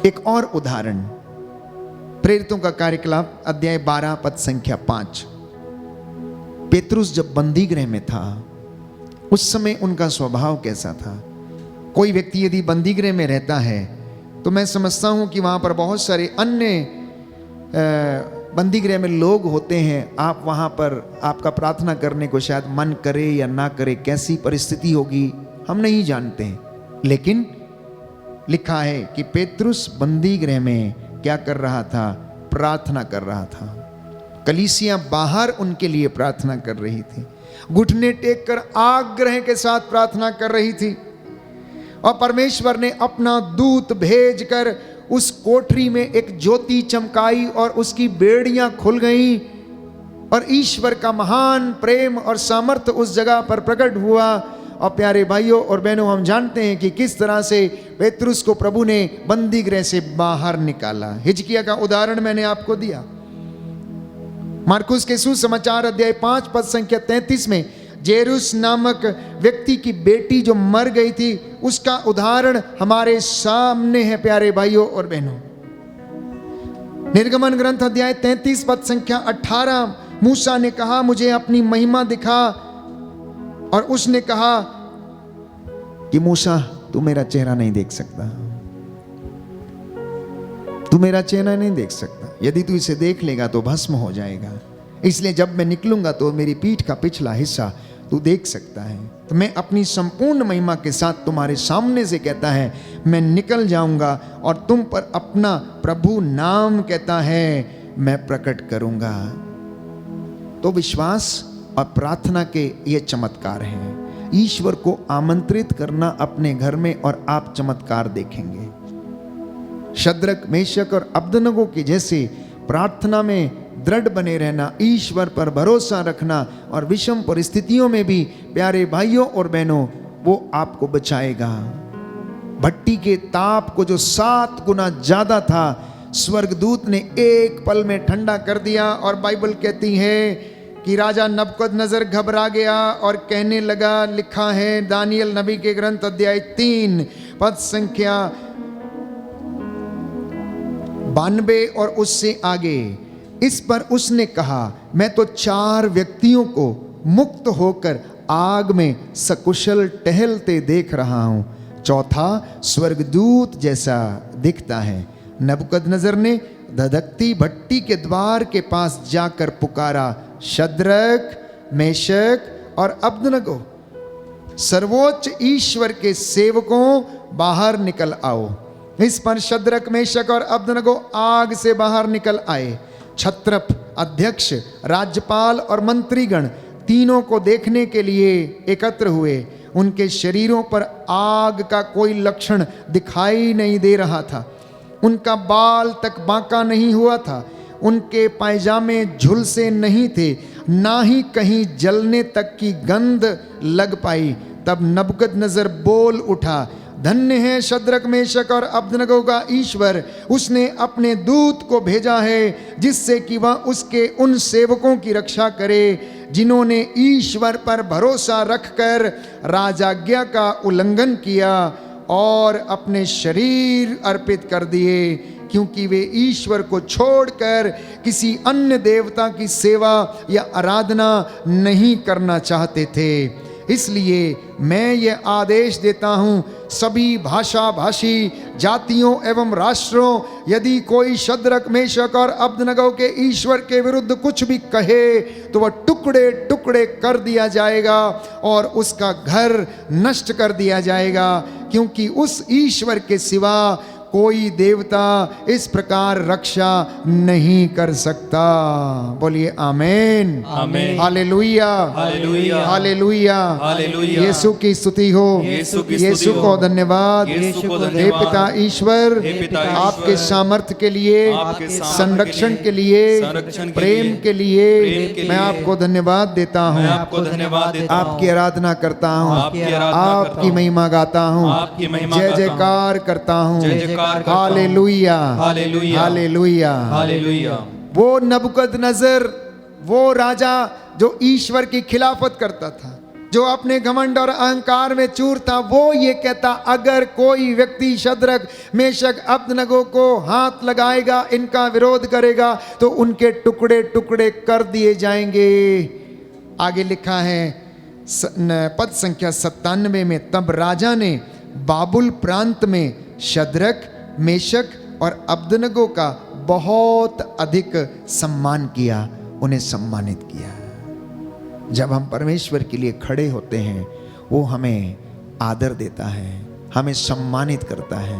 एक और उदाहरण, प्रेरितों का कार्यकलाप अध्याय 12 पद संख्या 5। पेतरुस जब बंदी गृह में था उस समय उनका स्वभाव कैसा था? कोई व्यक्ति यदि बंदी गृह में रहता है तो मैं समझता हूं कि वहां पर बहुत सारे अन्य बंदी गृह में लोग होते हैं। आप वहां पर आपका प्रार्थना करने को शायद मन करे या ना करे, कैसी परिस्थिति होगी हम नहीं जानते हैं, लेकिन लिखा है कि पेतरुस बंदी गृह में क्या कर रहा था? प्रार्थना कर रहा था। कलीसियां बाहर उनके लिए प्रार्थना कर रही थी, घुटने टेक कर आग्रह के साथ प्रार्थना कर रही थी और परमेश्वर ने अपना दूत भेजकर उस कोठरी में एक ज्योति चमकाई और उसकी बेड़ियां खुल गईं और ईश्वर का महान प्रेम और सामर्थ्य उस जगह पर प्रकट हुआ। और प्यारे भाइयों और बहनों, हम जानते हैं कि किस तरह से पेतरुस को प्रभु ने बंदी गृह से बाहर निकाला। हिजकिया का उदाहरण मैंने आपको दिया। मार्कुस के सुसमाचार अध्याय 5 पद संख्या 33 में जेरुस नामक व्यक्ति की बेटी जो मर गई थी उसका उदाहरण हमारे सामने है। प्यारे भाइयों और बहनों, निर्गमन ग्रंथ अध्याय 33 पद संख्या 18, मूसा ने कहा मुझे अपनी महिमा दिखा, और उसने कहा कि मूसा तू मेरा चेहरा नहीं देख सकता, तू मेरा चेहरा नहीं देख सकता, यदि तू इसे देख लेगा तो भस्म हो जाएगा, इसलिए जब मैं निकलूंगा तो मेरी पीठ का पिछला हिस्सा तू देख सकता है। तो मैं अपनी संपूर्ण महिमा के साथ तुम्हारे सामने से कहता है मैं निकल जाऊंगा और तुम पर अपना प्रभु नाम कहता है मैं प्रकट करूंगा। तो विश्वास और प्रार्थना के ये चमत्कार हैं। ईश्वर को आमंत्रित करना अपने घर में और आप चमत्कार देखेंगे। शद्रक, मेशक और अब्दनगो के जैसे प्रार्थना में दृढ़ बने रहना, ईश्वर पर भरोसा रखना और विषम परिस्थितियों में भी प्यारे भाइयों और बहनों वो आपको बचाएगा। भट्टी के ताप को जो 7 गुना ज्यादा था स्वर्गदूत ने एक पल में ठंडा कर दिया। और बाइबल कहती है कि राजा नबूकदनेस्सर घबरा गया और कहने लगा, लिखा है दानियल नबी के ग्रंथ अध्याय 3 पद संख्या 92 और उससे आगे, इस पर उसने कहा मैं तो 4 व्यक्तियों को मुक्त होकर आग में सकुशल टहलते देख रहा हूं, चौथा स्वर्गदूत जैसा दिखता है। नबूकदनेस्सर ने धधकती भट्टी के द्वार के पास जाकर पुकारा, शद्रक, मेशक और अब्दनगो, सर्वोच्च ईश्वर के सेवकों बाहर निकल आओ। इस पर शद्रक, मेशक और अब्दनगो आग से बाहर निकल आए। छत्रप, अध्यक्ष, राज्यपाल और मंत्रीगण तीनों को देखने के लिए एकत्र हुए। उनके शरीरों पर आग का कोई लक्षण दिखाई नहीं दे रहा था, उनका बाल तक बांका नहीं हुआ था, उनके पायजामे झुलसे नहीं थे, ना ही कहीं जलने तक की गंध लग पाई। तब नबूकदनेस्सर बोल उठा, धन्य है शद्रक, मेशक और अब्दनगो का ईश्वर, उसने अपने दूत को भेजा है जिससे कि वह उसके उन सेवकों की रक्षा करे जिन्होंने ईश्वर पर भरोसा रखकर राजाज्ञा का उल्लंघन किया और अपने शरीर अर्पित कर दिए, क्योंकि वे ईश्वर को छोड़कर किसी अन्य देवता की सेवा या आराधना नहीं करना चाहते थे। इसलिए मैं ये आदेश देता हूँ, सभी भाषा भाषी जातियों एवं राष्ट्रों, यदि कोई शद्रक मेशक और अबदनगो के ईश्वर के विरुद्ध कुछ भी कहे तो वह टुकड़े टुकड़े कर दिया जाएगा और उसका घर नष्ट कर दिया जाएगा, क्योंकि उस ईश्वर के सिवा कोई देवता इस प्रकार रक्षा नहीं कर सकता। बोलिए amen, amen. Hallelujah, hallelujah, hallelujah, hallelujah. Yeshu की स्तुति हो, यीशु की स्तुति यीशु हो। को धन्यवाद। यीशु को हे धन्यवाद। पिता ईश्वर, हे पिता आपके ईश्वर, सामर्थ्य के लिए, आपके सामर्थ्य संरक्षण के के लिए, लिए, संरक्षण के प्रेम लिए, के लिए प्रेम के मैं लिए आपको धन्यवाद देता मैं हूँ, आपको धन्यवाद देता हूँ, आपकी आराधना करता हूँ, आपकी आराधना करता आपकी हूँ, महिमा गाता हूँ, आपकी महिमा जय गाता हूँ, जयकार करता हूँ, जय जयकार करता हूँ। Hallelujah, hallelujah, hallelujah. हालेलुया। वो नबूकदनेस्सर, वो राजा जो ईश्वर की खिलाफत करता था, जो अपने घमंड और अहंकार में चूर था, वो ये कहता, अगर कोई व्यक्ति शद्रक मेशक अबदनगो को हाथ लगाएगा, इनका विरोध करेगा, तो उनके टुकड़े टुकड़े कर दिए जाएंगे। आगे लिखा है पद संख्या 97 में, तब राजा ने बाबुल प्रांत में शद्रक मेशक और अबदनगो का बहुत अधिक सम्मान किया, उन्हें सम्मानित किया। जब हम परमेश्वर के लिए खड़े होते हैं, वो हमें आदर देता है, हमें सम्मानित करता है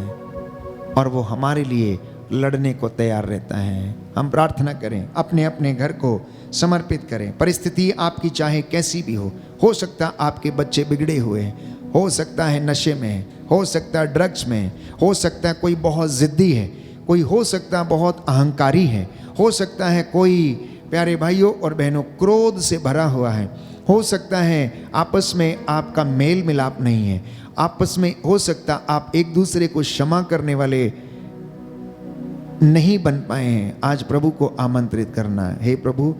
और वो हमारे लिए लड़ने को तैयार रहता है। हम प्रार्थना करें, अपने अपने घर को समर्पित करें। परिस्थिति आपकी चाहे कैसी भी हो सकता है आपके बच्चे बिगड़े हुए हैं, हो सकता है नशे में, हो सकता है ड्रग्स में, हो सकता है कोई बहुत ज़िद्दी है, कोई हो सकता है बहुत अहंकारी है, हो सकता है कोई प्यारे भाइयों और बहनों क्रोध से भरा हुआ है, हो सकता है आपस में आपका मेल मिलाप नहीं है, आपस में हो सकता आप एक दूसरे को क्षमा करने वाले नहीं बन पाए हैं। आज प्रभु को आमंत्रित करना है, हे प्रभु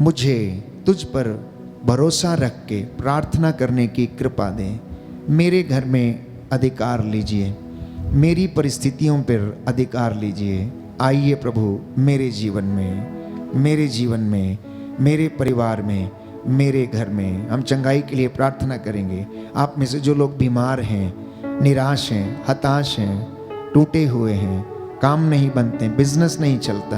मुझे तुझ पर भरोसा रख के प्रार्थना करने की कृपा दें। मेरे घर में अधिकार लीजिए, मेरी परिस्थितियों पर अधिकार लीजिए। आइए प्रभु मेरे जीवन में, मेरे जीवन में, मेरे परिवार में, मेरे घर में। हम चंगाई के लिए प्रार्थना करेंगे। आप में से जो लोग बीमार हैं, निराश हैं, हताश हैं, टूटे हुए हैं, काम नहीं बनते, बिजनेस नहीं चलता,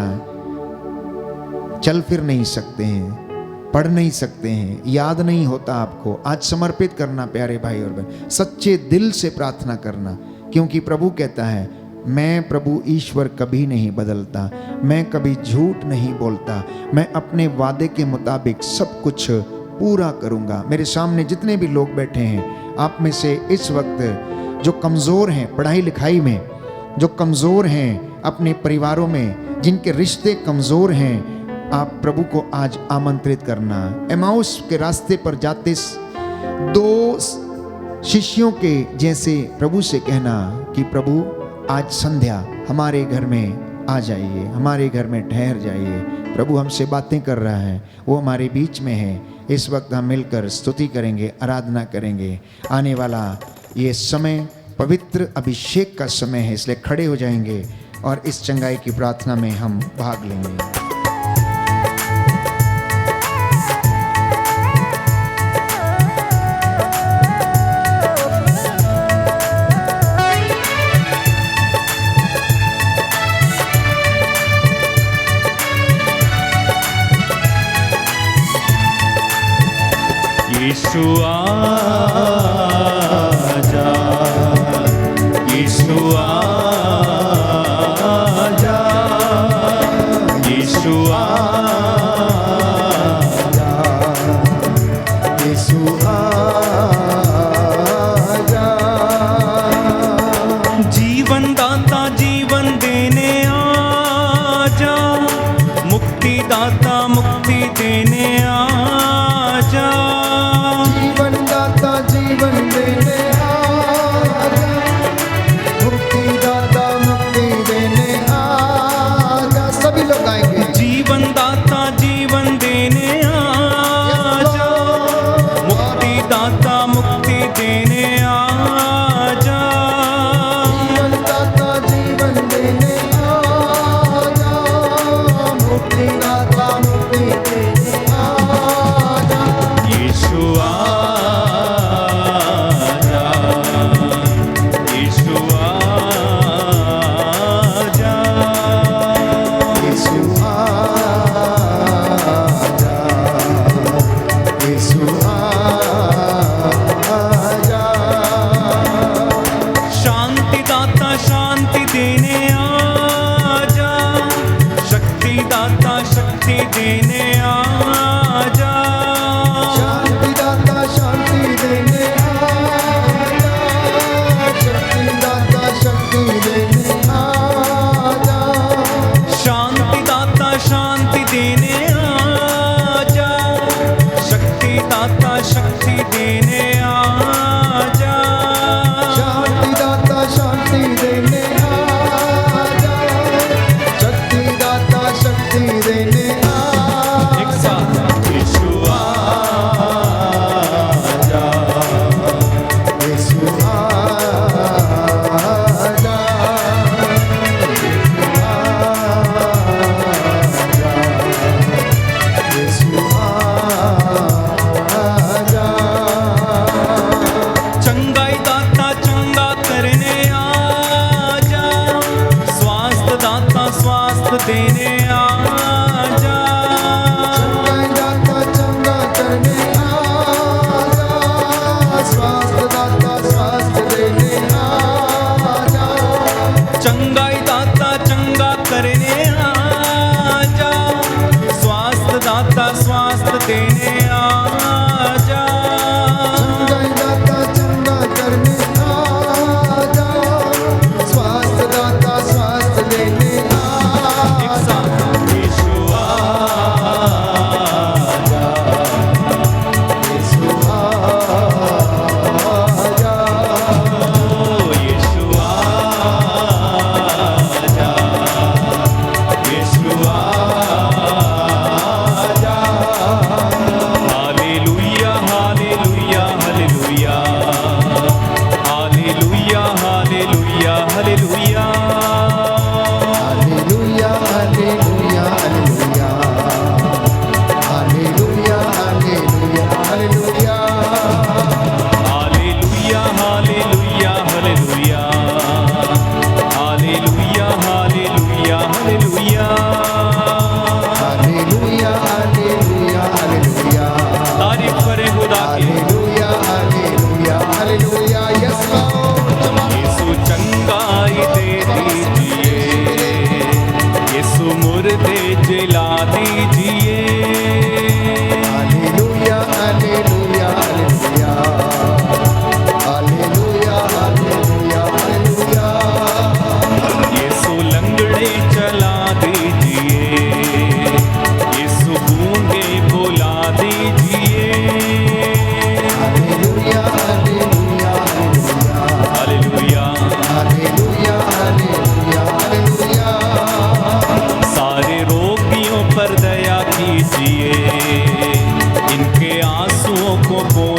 चल फिर नहीं सकते हैं, पढ़ नहीं सकते हैं, याद नहीं होता आपको, आज समर्पित करना प्यारे भाई और बहन, सच्चे दिल से प्रार्थना करना, क्योंकि प्रभु कहता है मैं प्रभु ईश्वर कभी नहीं बदलता, मैं कभी झूठ नहीं बोलता, मैं अपने वादे के मुताबिक सब कुछ पूरा करूंगा। मेरे सामने जितने भी लोग बैठे हैं, आप में से इस वक्त जो कमज़ोर हैं पढ़ाई लिखाई में, जो कमज़ोर हैं अपने परिवारों में, जिनके रिश्ते कमज़ोर हैं, आप प्रभु को आज आमंत्रित करना। एमाउस के रास्ते पर जाते दो शिष्यों के जैसे प्रभु से कहना कि प्रभु आज संध्या हमारे घर में आ जाइए, हमारे घर में ठहर जाइए। प्रभु हमसे बातें कर रहा है, वो हमारे बीच में है। इस वक्त हम मिलकर स्तुति करेंगे, आराधना करेंगे। आने वाला ये समय पवित्र अभिषेक का समय है, इसलिए खड़े हो जाएंगे और इस चंगाई की प्रार्थना में हम भाग लेंगे। यीशु आजा, यीशु आजा, यीशु आजा, यीशु आजा। जीवन दाता जीवन देने आजा, मुक्ति दाता मुक्ति देने आजा, जीवन दाता जीवन दे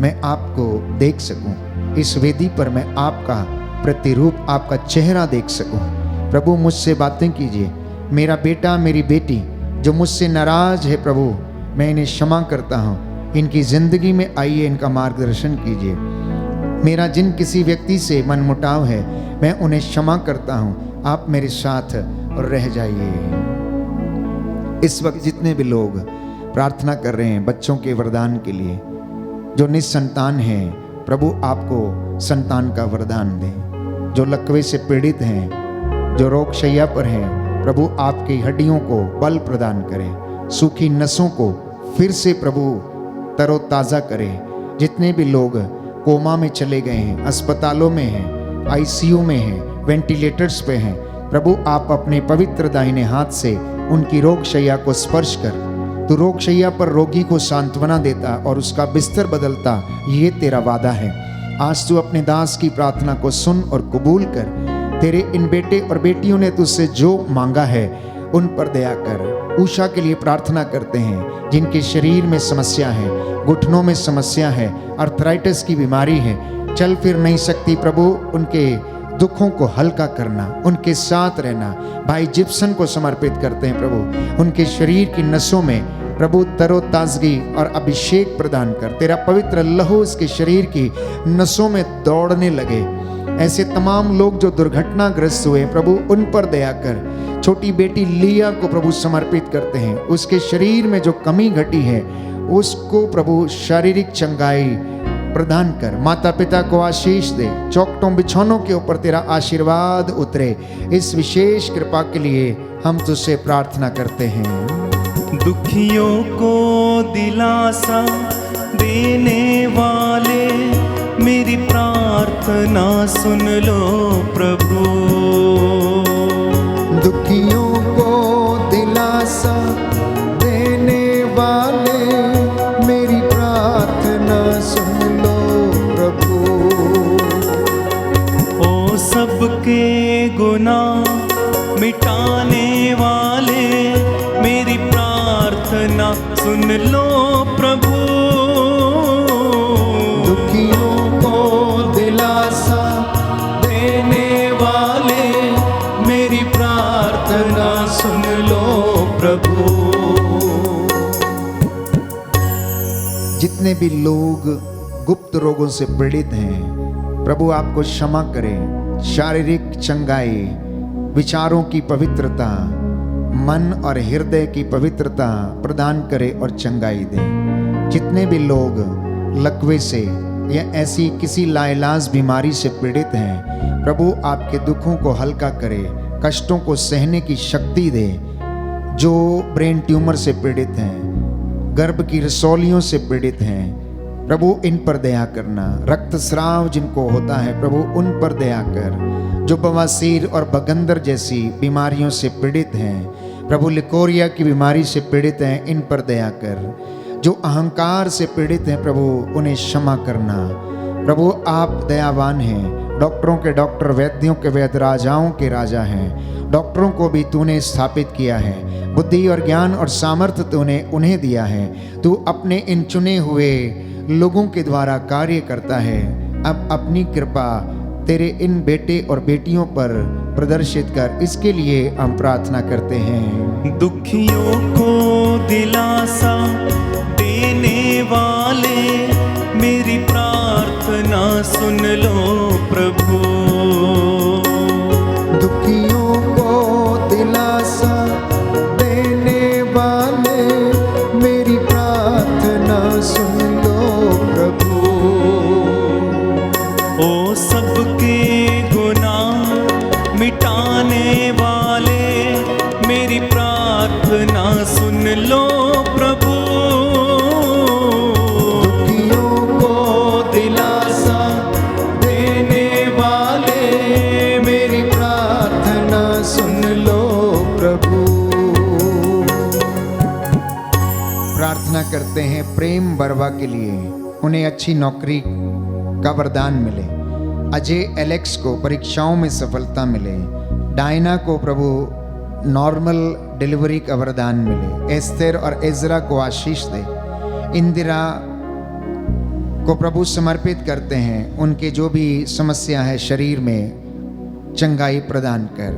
मैं आपको देख सकूं, इस वेदी पर मैं आपका प्रतिरूप, आपका चेहरा देख सकूं। प्रभु मुझसे बातें कीजिए। मेरा बेटा मेरी बेटी जो मुझसे नाराज है प्रभु, मैं इन्हें क्षमा करता हूँ। इनकी ज़िंदगी में आइए, इनका मार्गदर्शन कीजिए। मेरा जिन किसी व्यक्ति से मनमुटाव है, मैं उन्हें क्षमा करता हूँ। आप मेरे साथ रह जाइए। इस वक्त जितने भी लोग प्रार्थना कर रहे हैं बच्चों के वरदान के लिए, जो निसंतान हैं, प्रभु आपको संतान का वरदान दें। जो लकवे से पीड़ित हैं, जो रोग शैया पर हैं, प्रभु आपकी हड्डियों को बल प्रदान करें। सूखी नसों को फिर से प्रभु तरोताज़ा करें। जितने भी लोग कोमा में चले गए हैं, अस्पतालों में हैं, आईसीयू में हैं, वेंटिलेटर्स पे हैं, प्रभु आप अपने पवित्र दाहिने हाथ से उनकी रोग शैया को स्पर्श कर। तो रोग शैया पर रोगी को सांत्वना देता और उसका बिस्तर बदलता, ये तेरा वादा है। आज तू अपने दास की प्रार्थना को सुन और कबूल कर। तेरे इन बेटे और बेटियों ने तुझसे जो मांगा है उन पर दया कर। उषा के लिए प्रार्थना करते हैं, जिनके शरीर में समस्या है, घुटनों में समस्या है, अर्थराइटिस की बीमारी है, चल फिर नहीं सकती, प्रभु उनके दुखों को हल्का करना, उनके साथ रहना। भाई जिप्सन को समर्पित करते हैं प्रभु, उनके शरीर की नसों में प्रभु तरोताजगी और अभिषेक प्रदान कर। तेरा पवित्र लहू इसके शरीर की नसों में दौड़ने लगे। ऐसे तमाम लोग जो दुर्घटनाग्रस्त हुए, प्रभु उन पर दया कर। छोटी बेटी लिया को प्रभु समर्पित करते हैं, उसके शरीर में जो कमी घटी है उसको प्रभु शारीरिक चंगाई प्रदान कर। माता पिता को आशीष दे, चौखटों बिछौनों के ऊपर तेरा आशीर्वाद उतरे। इस विशेष कृपा के लिए हम तुझसे प्रार्थना करते हैं। दुखियों को दिलासा देने वाले, मेरी प्रार्थना सुन लो प्रभु। दुखियों को दिलासा देने वाले, मेरी प्रार्थना सुन लो प्रभु। ओ सबके गुनाह मिटाने वाले, मेरी प्रार्थना सुन लो प्रभु। दुखियों को दिलासा देने वाले, मेरी प्रार्थना सुन लो प्रभु। जितने भी लोग गुप्त रोगों से पीड़ित हैं, प्रभु आपको क्षमा करें। शारीरिक चंगाई, विचारों की पवित्रता, मन और हृदय की पवित्रता प्रदान करे और चंगाई दे। जितने भी लोग लकवे से या ऐसी किसी लाइलाज बीमारी से पीड़ित हैं, प्रभु आपके दुखों को हल्का करे, कष्टों को सहने की शक्ति दे। जो ब्रेन ट्यूमर से पीड़ित हैं, गर्भ की रसौलियों से पीड़ित हैं, प्रभु इन पर दया करना। रक्तस्राव जिनको होता है, प्रभु उन पर दया कर। जो बवासीर और बगंदर जैसी बीमारियों से पीड़ित हैं, प्रभु लिकोरिया की बीमारी से पीड़ित हैं, इन पर दया कर। जो अहंकार से पीड़ित हैं, प्रभु उन्हें क्षमा करना। प्रभु आप दयावान हैं, डॉक्टरों के डॉक्टर, वैद्यों के वैद्य, राजाओं के राजा हैं। डॉक्टरों को भी तूने स्थापित किया है, बुद्धि और ज्ञान और सामर्थ्य तूने उन्हें दिया है। तू अपने इन चुने हुए लोगों के द्वारा कार्य करता है। अब अपनी कृपा तेरे इन बेटे और बेटियों पर प्रदर्शित कर, इसके लिए हम प्रार्थना करते हैं। दुखियों को दिलासा देने वाले, मेरी प्रार्थना सुन लो प्रभु। दुखियों को दिलासा देने वाले, मेरी प्रार्थना सुन लो प्रभु। ओ सबके गुनाह मिटाने वाले, मेरी प्रार्थना सुन लो प्रभु। दुखियों को दिलासा देने वाले, मेरी प्रार्थना सुन लो प्रभु। प्रार्थना करते हैं प्रेम बरवा के लिए, उन्हें अच्छी नौकरी का वरदान मिले। अजय एलेक्स को परीक्षाओं में सफलता मिले। डायना को प्रभु नॉर्मल डिलीवरी का वरदान मिले। एस्तेर और एजरा को आशीष दे। इंदिरा को प्रभु समर्पित करते हैं। उनके जो भी समस्या है शरीर में, चंगाई प्रदान कर।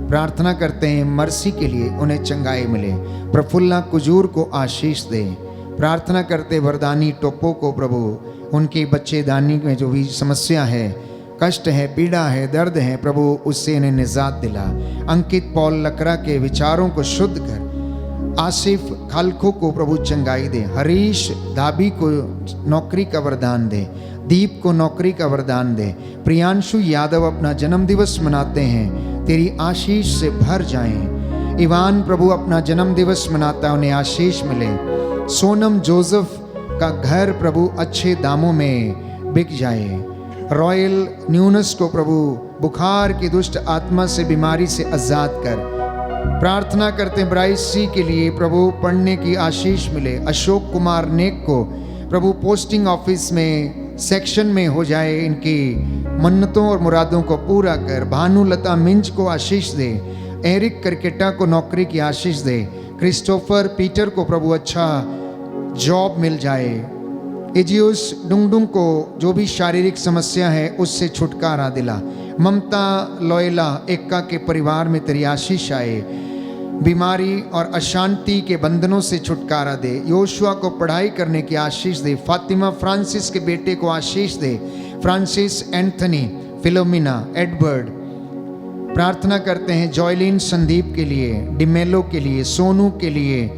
प्रार्थना करते हैं मर्सी के लिए, उन्हें चंगाई मिले। प्रफुल्ला कुजूर को आशीष दे। प्रार्थना करते वरदानी टोपो को प्रभु, उनके बच्चेदानी में जो भी समस्या है, कष्ट है, पीड़ा है, दर्द है, प्रभु उससे इन्हें निजात दिला। अंकित पॉल लकड़ा के विचारों को शुद्ध कर। आसिफ खालखो को प्रभु चंगाई दे। हरीश धाबी को नौकरी का वरदान दे। दीप को नौकरी का वरदान दे। प्रियांशु यादव अपना जन्म दिवस मनाते हैं, तेरी आशीष से भर जाएं। इवान प्रभु अपना जन्म दिवस मनाता है, उन्हें आशीष मिले। सोनम जोसेफ का घर प्रभु अच्छे दामों में बिक जाए। रॉयल न्यूनस को प्रभु बुखार की दुष्ट आत्मा से, बीमारी से आजाद कर। प्रार्थना करते हैं ब्राइस सी के लिए, प्रभु पढ़ने की आशीष मिले। अशोक कुमार नेक को प्रभु पोस्टिंग ऑफिस में सेक्शन में हो जाए, इनकी मन्नतों और मुरादों को पूरा कर। भानुलता मिंज को आशीष दे। एरिक करकेटा को नौकरी की आशीष दे। क्रिस्टोफर पीटर को प्रभु अच्छा जॉब मिल जाए। एजियोस डुंगडुंग को जो भी शारीरिक समस्या है उससे छुटकारा दिला। ममता लोयला एक्का के परिवार में तेरी आशीष आए। बीमारी और अशांति के बंधनों से छुटकारा दे। योशुआ को पढ़ाई करने की आशीष दे। फातिमा फ्रांसिस के बेटे को आशीष दे। Francis Anthony, Philomena, Edward. प्रार्थना करते हैं जॉयलिन संदीप के लिए, डिमेलो के लिए, सोनू के लिए,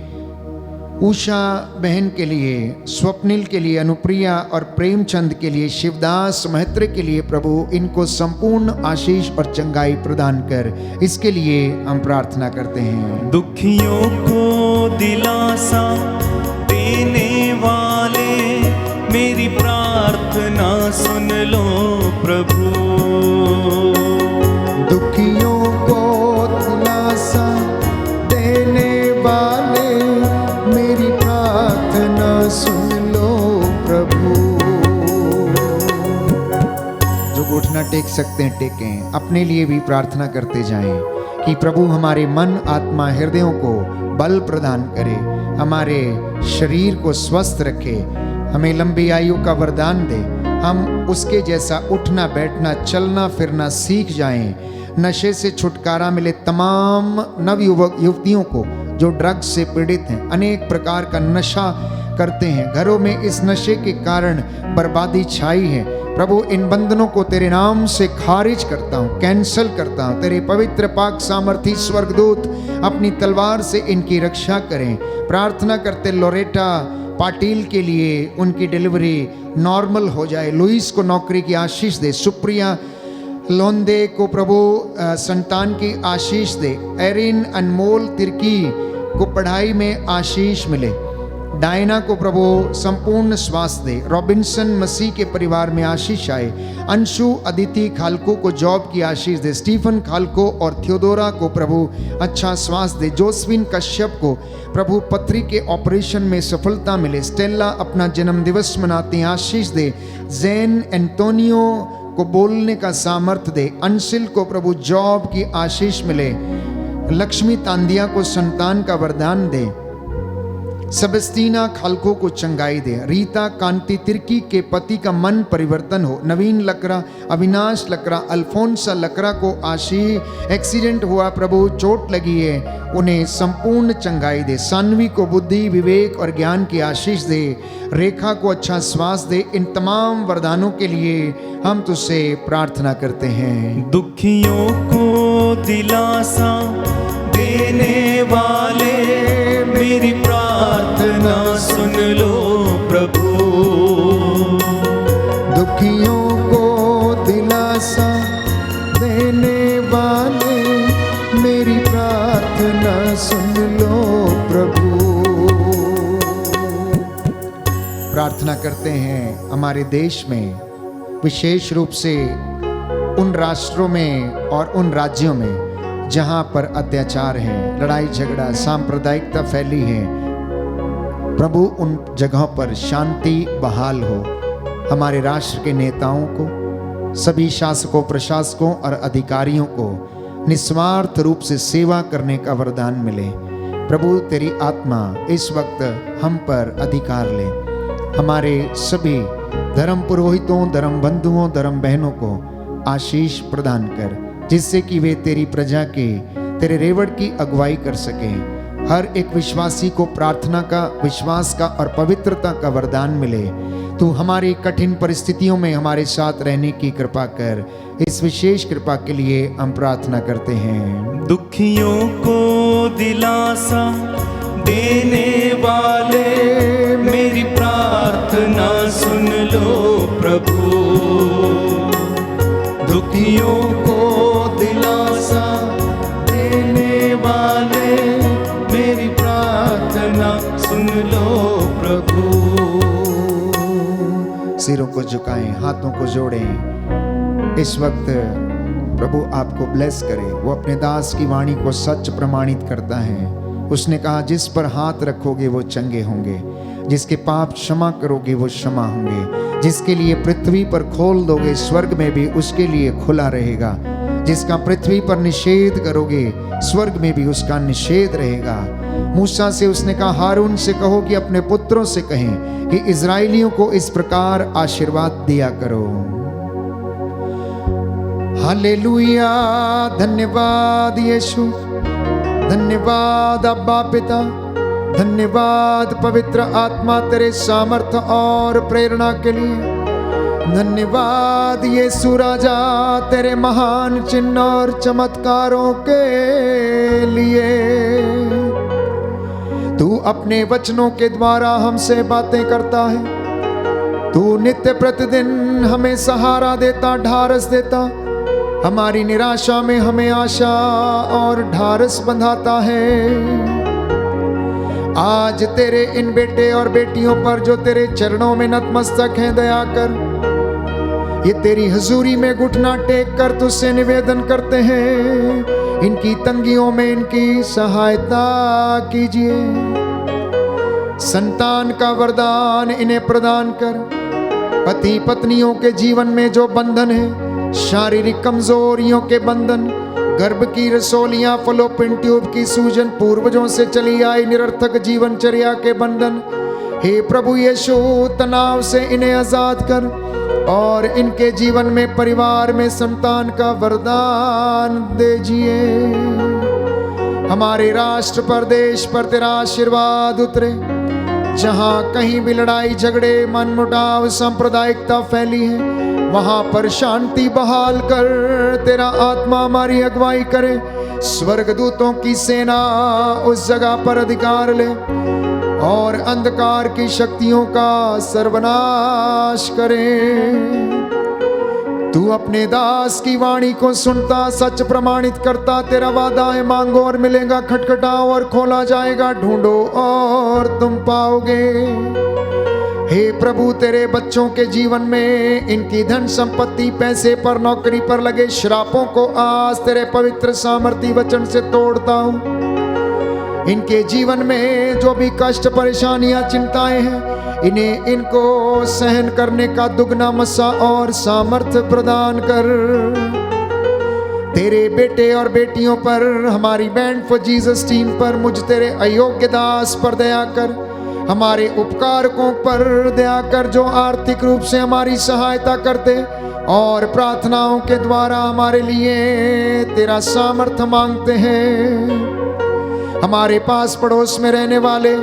उषा बहन के लिए, स्वप्निल के लिए, अनुप्रिया और प्रेमचंद के लिए, शिवदास महत्र के लिए प्रभु इनको संपूर्ण आशीष और चंगाई प्रदान कर। इसके लिए हम प्रार्थना करते हैं। दुखियों को दिलासा देने वाले, मेरी प्रार्थना सुन लो प्रभु। दुखियों को दिलासा देने वाले, मेरी प्रार्थना सुन लो प्रभु। जो घुटना टेक सकते हैं टेकें। अपने लिए भी प्रार्थना करते जाएं कि प्रभु हमारे मन, आत्मा, हृदयों को बल प्रदान करे, हमारे शरीर को स्वस्थ रखे, हमें लंबी आयु का वरदान दे। हम उसके जैसा उठना, बैठना, चलना फिरना सीख जाएं। नशे से छुटकारा मिले तमाम नव युवक युवतियों को जो ड्रग्स से पीड़ित हैं, अनेक प्रकार का नशा करते हैं, घरों में इस नशे के कारण बर्बादी छाई है। प्रभु इन बंधनों को तेरे नाम से खारिज करता हूँ, कैंसल करता हूँ। तेरे पवित्र पाक सामर्थी स्वर्गदूत अपनी तलवार से इनकी रक्षा करें। प्रार्थना करते लोरेटा पाटिल के लिए, उनकी डिलीवरी नॉर्मल हो जाए। लुइस को नौकरी की आशीष दे। सुप्रिया लोंदे को प्रभु संतान की आशीष दे। एरिन अनमोल तिर्की को पढ़ाई में आशीष मिले। डायना को प्रभु संपूर्ण स्वास्थ्य दे। रॉबिन्सन मसीह के परिवार में आशीष आए। अंशु अदिति खालको को जॉब की आशीष दे। स्टीफन खालको और थियोडोरा को प्रभु अच्छा स्वास्थ्य दे। जोस्विन कश्यप को प्रभु पथरी के ऑपरेशन में सफलता मिले। स्टेला अपना जन्म दिवस मनाते हैं, आशीष दे। जैन एंटोनियो को बोलने का सामर्थ्य दे। अंशिल को प्रभु जॉब की आशीष मिले। लक्ष्मी तांदिया को संतान का वरदान दे। सेबेस्टीना खालको को चंगाई दे। रीता कांति तिर्की के पति का मन परिवर्तन हो। नवीन लकड़ा, अविनाश लकड़ा, अल्फोंसा लकड़ा को आशीष। एक्सीडेंट हुआ प्रभु, चोट लगी है, उन्हें संपूर्ण चंगाई दे। सान्वी को बुद्धि, विवेक और ज्ञान की आशीष दे। रेखा को अच्छा स्वास्थ्य दे। इन तमाम वरदानों के लिए हम तुझसे प्रार्थना करते हैं। दुखियों को दिलासा देने वाले, मेरी प्रार्थना सुन लो प्रभु। दुखियों को दिलासा देने वाले, मेरी प्रार्थना सुन लो प्रभु। प्रार्थना करते हैं हमारे देश में, विशेष रूप से उन राष्ट्रों में और उन राज्यों में जहां पर अत्याचार है, लड़ाई झगड़ा, सांप्रदायिकता फैली है। प्रभु उन जगहों पर शांति बहाल हो। हमारे राष्ट्र के नेताओं को, सभी शासकों, प्रशासकों और अधिकारियों को निस्वार्थ रूप से सेवा करने का वरदान मिले। प्रभु तेरी आत्मा इस वक्त हम पर अधिकार ले। हमारे सभी धर्म पुरोहितों, धर्म बंधुओं, धर्म बहनों को आशीष प्रदान कर, जिससे कि वे तेरी प्रजा के तेरे रेवड़ की अगुवाई कर सकें। हर एक विश्वासी को प्रार्थना का, विश्वास का और पवित्रता का वरदान मिले। तू हमारी कठिन परिस्थितियों में हमारे साथ रहने की कृपा कर। इस विशेष कृपा के लिए हम प्रार्थना करते हैं। दुखियों को दिलासा देने वाले मेरी प्रार्थना सुन लो प्रभु। दुखियों को दिलासा देने वाले मेरी प्रार्थना सुन लो प्रभु। सिरों को झुकाएं, हाथों को जोड़ें। इस वक्त प्रभु आपको ब्लेस करे। वो अपने दास की वाणी को सच प्रमाणित करता है। उसने कहा, जिस पर हाथ रखोगे वो चंगे होंगे, जिसके पाप क्षमा करोगे वो क्षमा होंगे, जिसके लिए पृथ्वी पर खोल दोगे स्वर्ग में भी उसके लिए खुला रहेगा, जिसका पृथ्वी पर निषेध करोगे स्वर्ग में भी उसका निषेध रहेगा। मूसा से उसने कहा, हारून से कहो कि अपने पुत्रों से कहें कि इजराइलियों को इस प्रकार आशीर्वाद दिया करो। हालेलुया, धन्यवाद यीशु, धन्यवाद अब्बा पिता, धन्यवाद पवित्र आत्मा तेरे सामर्थ्य और प्रेरणा के लिए। धन्यवाद यीशु राजा तेरे महान चिन्ह और चमत्कारों के लिए। तू अपने वचनों के द्वारा हमसे बातें करता है। तू नित्य प्रतिदिन हमें सहारा देता, ढारस देता। हमारी निराशा में हमें आशा और ढारस बंधाता है। आज तेरे इन बेटे और बेटियों पर जो तेरे चरणों में नतमस्तक हैं, दया कर। ये तेरी हजूरी में घुटना टेक कर तुझसे निवेदन करते हैं, इनकी तंगियों में इनकी सहायता कीजिए। संतान का वरदान इन्हें प्रदान कर। पति पत्नियों के जीवन में जो बंधन है, शारीरिक कमजोरियों के बंधन, गर्भ की रसोलियां, फलोपिन ट्यूब की सूजन, पूर्वजों से चली आई निरर्थक जीवनचर्या के बंधन, हे प्रभु यीशु तनाव से इन्हें आजाद कर और इनके जीवन में, परिवार में संतान का वरदान दीजिए। हमारे राष्ट्र पर, देश पर तेरा आशीर्वाद उतरे। जहां कहीं भी लड़ाई झगड़े, मनमुटाव, सांप्रदायिकता फैली है, वहां पर शांति बहाल कर। तेरा आत्मा हमारी अगुवाई करे। स्वर्गदूतों की सेना उस जगह पर अधिकार ले और अंधकार की शक्तियों का सर्वनाश करे। तू अपने दास की वाणी को सुनता, सच प्रमाणित करता। तेरा वादा है, मांगो और मिलेगा, खटखटाओ और खोला जाएगा, ढूंढो और तुम पाओगे। हे प्रभु, तेरे बच्चों के जीवन में इनकी धन संपत्ति, पैसे पर, नौकरी पर लगे श्रापों को आज तेरे पवित्र सामर्थी वचन से तोड़ता हूं। इनके जीवन में जो भी कष्ट, परेशानियां, चिंताएं हैं, इनको सहन करने का दुगना मसा और सामर्थ्य प्रदान कर। तेरे बेटे और बेटियों पर, हमारी बैंड फॉर जीसस टीम पर, मुझ तेरे अयोग्य दास पर दया कर। हमारे उपकारकों पर दया कर, जो आर्थिक रूप से हमारी सहायता करते और प्रार्थनाओं के द्वारा हमारे लिए तेरा सामर्थ्य मांगते हैं। हमारे पास पड़ोस में रहने वाले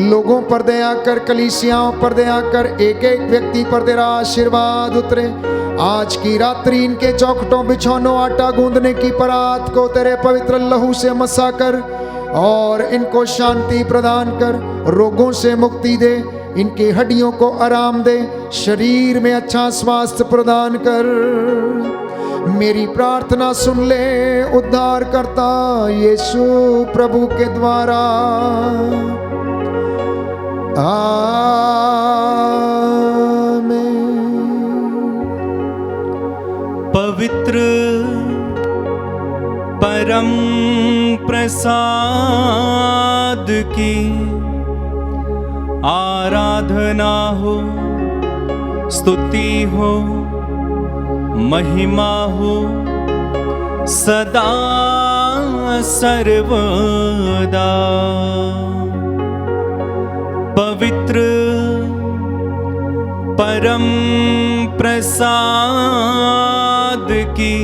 लोगों पर दया कर, कलीसियाओं पर दया कर। एक एक व्यक्ति पर तेरा आशीर्वाद उतरे। आज की रात्रि इनके चौखटों, बिछौनों, आटा गूंदने की परात को तेरे पवित्र लहू से मसा कर और इनको शांति प्रदान कर। रोगों से मुक्ति दे, इनकी हड्डियों को आराम दे, शरीर में अच्छा स्वास्थ्य प्रदान कर। मेरी प्रार्थना सुन ले उद्धार करता यीशु प्रभु के द्वारा। आमीन। पवित्र परम प्रसाद की आराधना हो, स्तुति हो, महिमा हो सदा सर्वदा। पवित्र परम प्रसाद की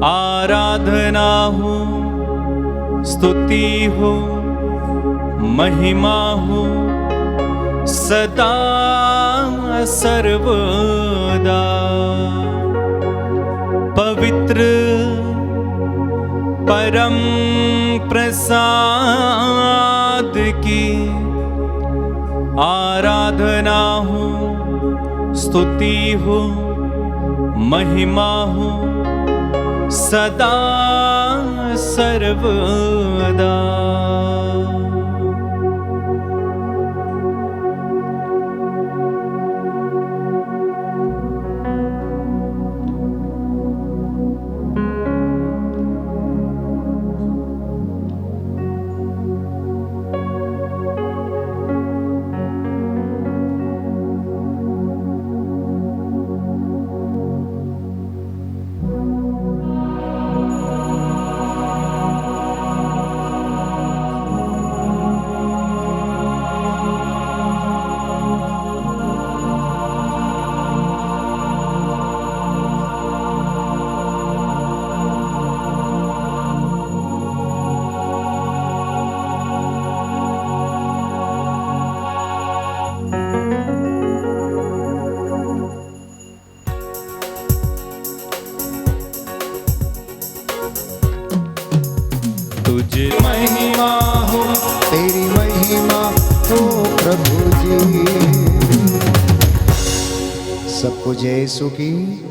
आराधना हो, स्तुति हो, महिमा हो सदा सर्वदा। पवित्र परम प्रसाद की आराधना हो, स्तुति हो, महिमा हो सदा सर्वदा। तुझे महिमा हो, तेरी महिमा हो प्रभु जी। सबको जय यीशु की